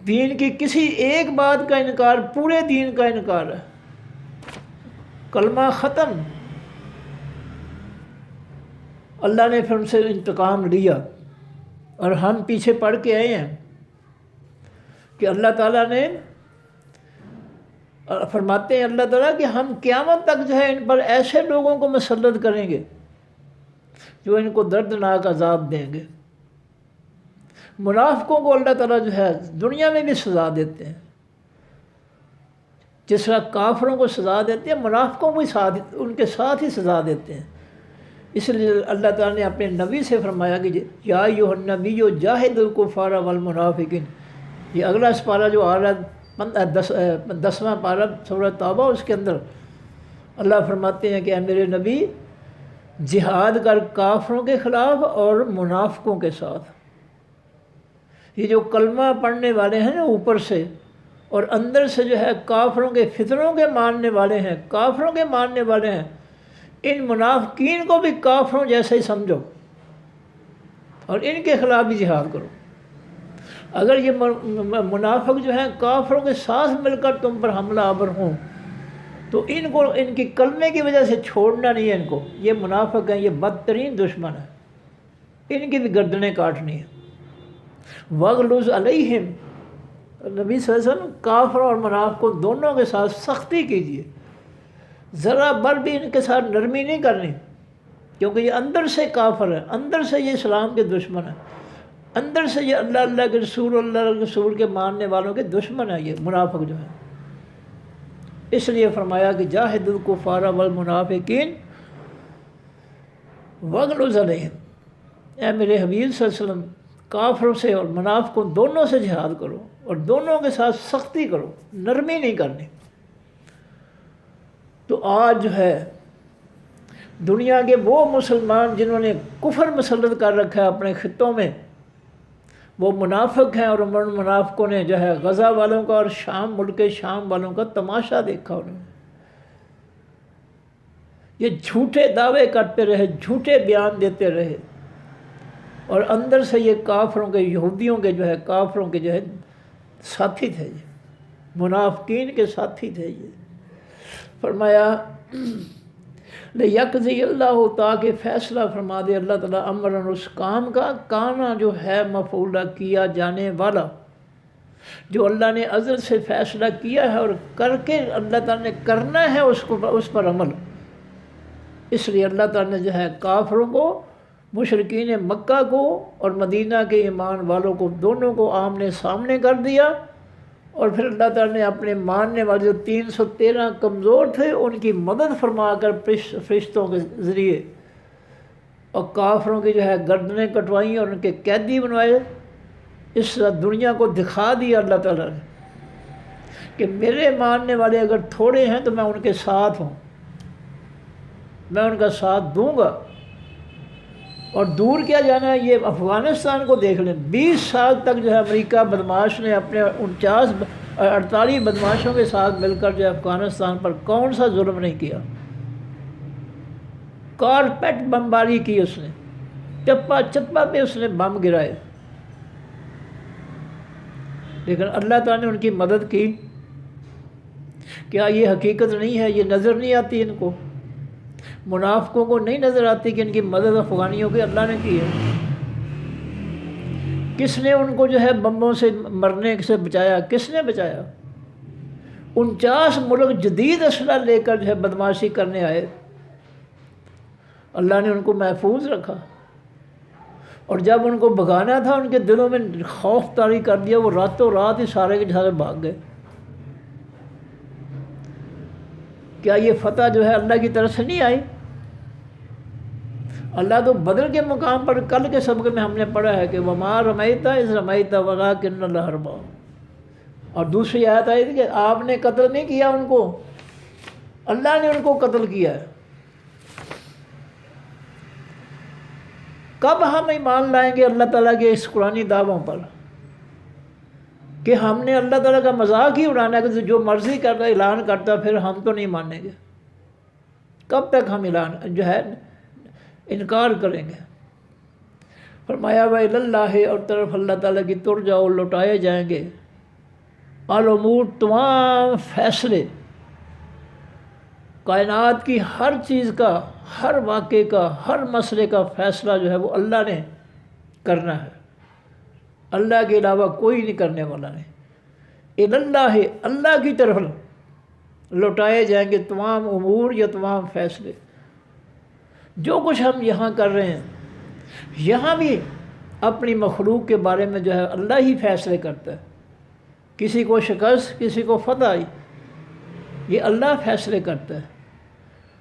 دین کی کسی ایک بات کا انکار، پورے دین کا انکار ہے۔ کلمہ ختم، اللہ نے پھر ان سے انتقام لیا، اور ہم پیچھے پڑھ کے آئے ہیں کہ اللہ تعالیٰ نے فرماتے ہیں اللہ تعالیٰ کہ ہم قیامت تک جو ہے ان پر ایسے لوگوں کو مسلط کریں گے جو ان کو دردناک عذاب دیں گے۔ منافقوں کو اللہ تعالیٰ جو ہے دنیا میں بھی سزا دیتے ہیں، جس طرح کافروں کو سزا دیتے ہیں، منافقوں کو ان کے ساتھ ہی سزا دیتے ہیں۔ اس لیے اللہ تعالیٰ نے اپنے نبی سے فرمایا کہ یا ایھا النبی جاہد الکفار والمنافقین۔ یہ اگلا پارہ جو آ رہا ہے 10واں پارہ سورہ توبہ، اس کے اندر اللہ فرماتے ہیں کہ اے میرے نبی جہاد کر کافروں کے خلاف اور منافقوں کے ساتھ۔ یہ جو کلمہ پڑھنے والے ہیں نا اوپر سے، اور اندر سے جو ہے کافروں کے فتنوں کے ماننے والے ہیں، کافروں کے ماننے والے ہیں، ان منافقین کو بھی کافروں جیسا ہی سمجھو اور ان کے خلاف بھی جہاد کرو۔ اگر یہ منافق جو ہیں کافروں کے ساتھ مل کر تم پر حملہ آور ہوں تو ان کو ان کی کلمے کی وجہ سے چھوڑنا نہیں ہے۔ ان کو، یہ منافق ہیں، یہ بدترین دشمن ہے، ان کی بھی گردنیں کاٹنی ہیں۔ وَغْلُظْ عَلَيْهِمْ، نبی صلی اللہ علیہ وسلم کافر اور منافقوں دونوں کے ساتھ سختی کیجیے، ذرا بر بھی ان کے ساتھ نرمی نہیں کرنی۔ کیونکہ یہ اندر سے کافر ہے، اندر سے یہ اسلام کے دشمن ہے، اندر سے یہ اللہ کے رسول، اللہ کے رسول کے ماننے والوں کے دشمن ہے، یہ منافق جو ہے۔ اس لیے فرمایا کہ جاہد الکفار والمنافقین واغلظ علیہم، اے میرے حبیب صلی اللہ علیہ وسلم کافروں سے اور منافقوں دونوں سے جہاد کرو، اور دونوں کے ساتھ سختی کرو، نرمی نہیں کرنی۔ تو آج جو ہے دنیا کے وہ مسلمان جنہوں نے کفر مسلط کر رکھا ہے اپنے خطوں میں، وہ منافق ہیں، اور ان منافقوں نے جو ہے غزہ والوں کا اور شام، ملک شام والوں کا تماشا دیکھا انہوں نے۔ یہ جھوٹے دعوے کرتے رہے، جھوٹے بیان دیتے رہے، اور اندر سے یہ کافروں کے، یہودیوں کے جو ہے، کافروں کے جو ہے ساتھی تھے، یہ منافقین کے ساتھی تھے۔ یہ فرمایا لیقضی اللہ، تاکہ فیصلہ فرما دے اللہ تعالیٰ، امرن اس کام کا، کانا جو ہے مفعولہ کیا جانے والا، جو اللہ نے ازل سے فیصلہ کیا ہے اور کر کے اللہ تعالیٰ نے کرنا ہے اس پر عمل۔ اس لیے اللہ تعالیٰ نے جو ہے کافروں کو، مشرکین مکہ کو اور مدینہ کے ایمان والوں کو، دونوں کو آمنے سامنے کر دیا، اور پھر اللہ تعالیٰ نے اپنے ماننے والے جو 313 کمزور تھے ان کی مدد فرما کر فرشتوں کے ذریعے، اور کافروں کی جو ہے گردنیں کٹوائیں اور ان کے قیدی بنوائے۔ اس دنیا کو دکھا دیا اللہ تعالیٰ نے کہ میرے ماننے والے اگر تھوڑے ہیں تو میں ان کے ساتھ ہوں، میں ان کا ساتھ دوں گا۔ اور دور کیا جانا ہے، یہ افغانستان کو دیکھ لیں، 20 سال تک جو ہے امریکہ بدماش نے اپنے 48 بدماشوں کے ساتھ مل کر جو ہے افغانستان پر کون سا ظلم نہیں کیا۔ کارپیٹ بمباری کی اس نے، چپا چپا پہ اس نے بم گرائے، لیکن اللہ تعالیٰ نے ان کی مدد کی۔ کیا یہ حقیقت نہیں ہے؟ یہ نظر نہیں آتی ان کو؟ منافقوں کو نہیں نظر آتی کہ ان کی مدد افغانیوں کی اللہ نے کی ہے؟ کس نے ان کو جو ہے بموں سے مرنے سے بچایا؟ کس نے بچایا؟ 49 ملک جدید اسلحہ لے کر جو ہے بدماشی کرنے آئے، اللہ نے ان کو محفوظ رکھا، اور جب ان کو بھگانا تھا ان کے دلوں میں خوف طاری کر دیا، وہ راتوں رات ہی سارے کے سارے بھاگ گئے۔ کیا یہ فتح جو ہے اللہ کی طرف سے نہیں آئی؟ اللہ تو بدر کے مقام پر کل کے سبق میں ہم نے پڑھا ہے کہ وَمَا رَمَيْتَ إِذْ رَمَيْتَ وَلَٰكِنَّ اللَّهَ رَمَىٰ، اور دوسری آیت آئی تھی کہ آپ نے قتل نہیں کیا ان کو، اللہ نے ان کو قتل کیا ہے۔ کب ہم ایمان لائیں گے اللہ تعالیٰ کے اس قرآنی دعووں پر کہ ہم نے اللہ تعالیٰ کا مذاق ہی اڑانا ہے کہ جو مرضی کرتا اعلان کرتا پھر ہم تو نہیں مانیں گے؟ کب تک ہم اعلان جو ہے انکار کریں گے؟ فرمایا وَإِلَى اللَّهِ، اور طرف اللہ تعالیٰ کی ترجعوا، لوٹائے جائیں گے، الامور، تمام فیصلے، کائنات کی ہر چیز کا، ہر واقعے کا، ہر مسئلے کا فیصلہ جو ہے وہ اللہ نے کرنا ہے، اللہ کے علاوہ کوئی نہیں کرنے والا نہیں۔ اِلَى اللَّهِ، اللہ کی طرف لوٹائے جائیں گے تمام امور یا تمام فیصلے۔ جو کچھ ہم یہاں کر رہے ہیں، یہاں بھی اپنی مخلوق کے بارے میں جو ہے اللہ ہی فیصلے کرتا ہے، کسی کو شکست، کسی کو فتح، یہ اللہ فیصلے کرتا ہے،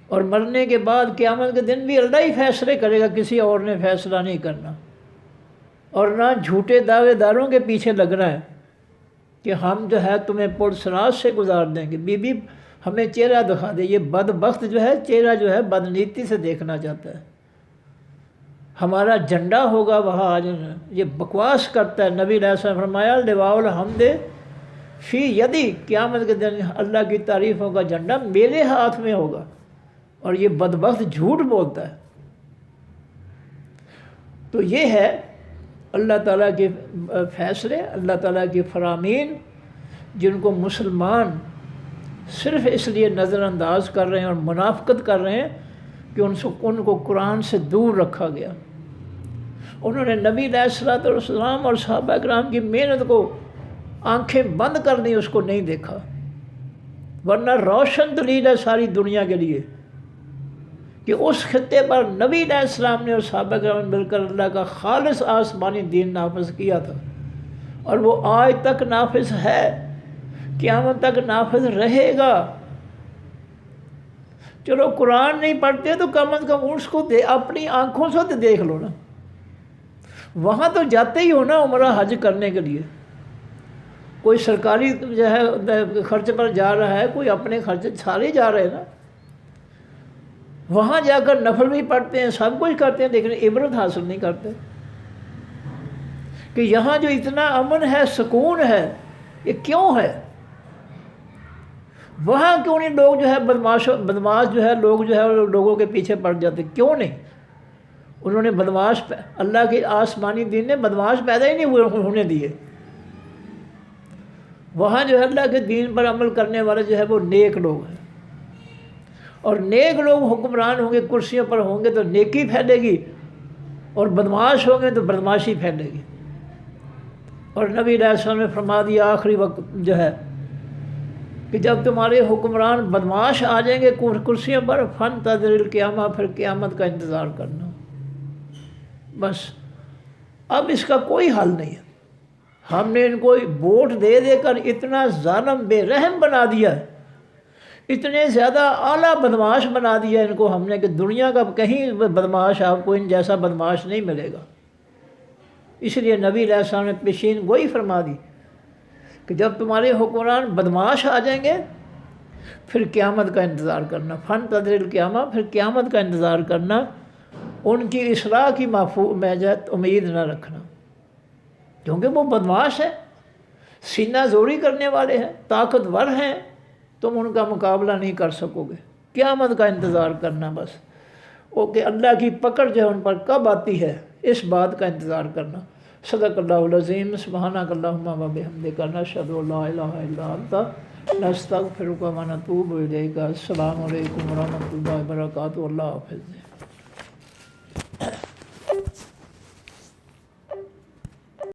اور مرنے کے بعد قیامت کے دن بھی اللہ ہی فیصلے کرے گا، کسی اور نے فیصلہ نہیں کرنا۔ اور نہ جھوٹے دعوے داروں کے پیچھے لگنا ہے کہ ہم جو ہے تمہیں پرسراج سے گزار دیں گے، بی بی ہمیں چہرہ دکھا دے۔ یہ بدبخت جو ہے چہرہ جو ہے بدنیتی سے دیکھنا چاہتا ہے، ہمارا جھنڈا ہوگا وہاں آ جانا، یہ بکواس کرتا ہے۔ نبی علیہ السلام فرمایا لواء الحمد فی یدی، قیامت کے دن اللہ کی تعریفوں کا جھنڈا میرے ہاتھ میں ہوگا، اور یہ بدبخت جھوٹ بولتا ہے۔ تو یہ ہے اللہ تعالیٰ کے فیصلے، اللہ تعالیٰ کی فرامین، جن کو مسلمان صرف اس لیے نظر انداز کر رہے ہیں اور منافقت کر رہے ہیں کہ ان کو قرآن سے دور رکھا گیا۔ انہوں نے نبی علیہ الصلوۃ والسلام اور صحابہ کرام کی محنت کو آنکھیں بند کر لی، اس کو نہیں دیکھا، ورنہ روشن دلیل ہے ساری دنیا کے لیے کہ اس خطے پر نبی علیہ السلام نے اور صحابہ کرام نے مل کر اللہ کا خالص آسمانی دین نافذ کیا تھا، اور وہ آج تک نافذ ہے، قیامت تک نافذ رہے گا۔ چلو قرآن نہیں پڑھتے تو کم از کم اس کو اپنی آنکھوں سے تو دیکھ لو نا، وہاں تو جاتے ہی ہو نا عمرہ حج کرنے کے لیے، کوئی سرکاری جو ہے خرچ پر جا رہا ہے، کوئی اپنے خرچ، سارے جا رہے ہیں نا، وہاں جا کر نفل بھی پڑھتے ہیں، سب کچھ کرتے ہیں، لیکن عبرت حاصل نہیں کرتے کہ یہاں جو اتنا امن ہے، سکون ہے، یہ کیوں ہے؟ وہاں کیوں نہیں لوگ جو ہے بدماش جو ہے لوگ جو ہے لوگوں کے پیچھے پڑ جاتے، کیوں نہیں؟ انہوں نے بدماش، اللہ کے آسمانی دین نے بدماش پیدا ہی نہیں ہونے دیے۔ وہاں جو ہے اللہ کے دین پر عمل کرنے والے جو ہے وہ نیک لوگ ہیں، اور نیک لوگ حکمران ہوں گے، کرسیوں پر ہوں گے تو نیکی پھیلے گی، اور بدماش ہوں گے تو بدماشی پھیلے گی۔ اور نبی علیہ السلام نے فرما دیا آخری وقت جو ہے کہ جب تمہارے حکمران بدماش آ جائیں گے کرسیوں پر، فانتظر القیامہ، پھر قیامت کا انتظار کرنا۔ بس اب اس کا کوئی حل نہیں ہے۔ ہم نے ان کو ووٹ دے دے کر اتنا ظالم بے رحم بنا دیا ہے، اتنے زیادہ اعلیٰ بدماش بنا دیا ان کو ہم نے کہ دنیا کا کہیں بدماش آپ کو ان جیسا بدماش نہیں ملے گا۔ اس لیے نبی علیہ السلام نے پیشین گوئی فرما دی کہ جب تمہارے حکمران بدماش آ جائیں گے پھر قیامت کا انتظار کرنا، فانتظر القیامہ، پھر قیامت کا انتظار کرنا، ان کی اصلاح کی امید نہ رکھنا، کیونکہ وہ بدماش ہیں، سینہ زوری کرنے والے ہیں، طاقتور ہیں، تم ان کا مقابلہ نہیں کر سکو گے۔ قیامت کا انتظار کرنا بس، وہ کہ اللہ کی پکڑ جو ہے ان پر کب آتی ہے اس بات کا انتظار کرنا۔ صدق اللہ العظیم۔ سبحانک اللہم و بحمدک، نشہد ان لا الہ الا انت، نستغفرک و نتوب الیک۔ السلام علیکم ورحمۃ اللہ وبرکاتہ۔ اللہ حافظ۔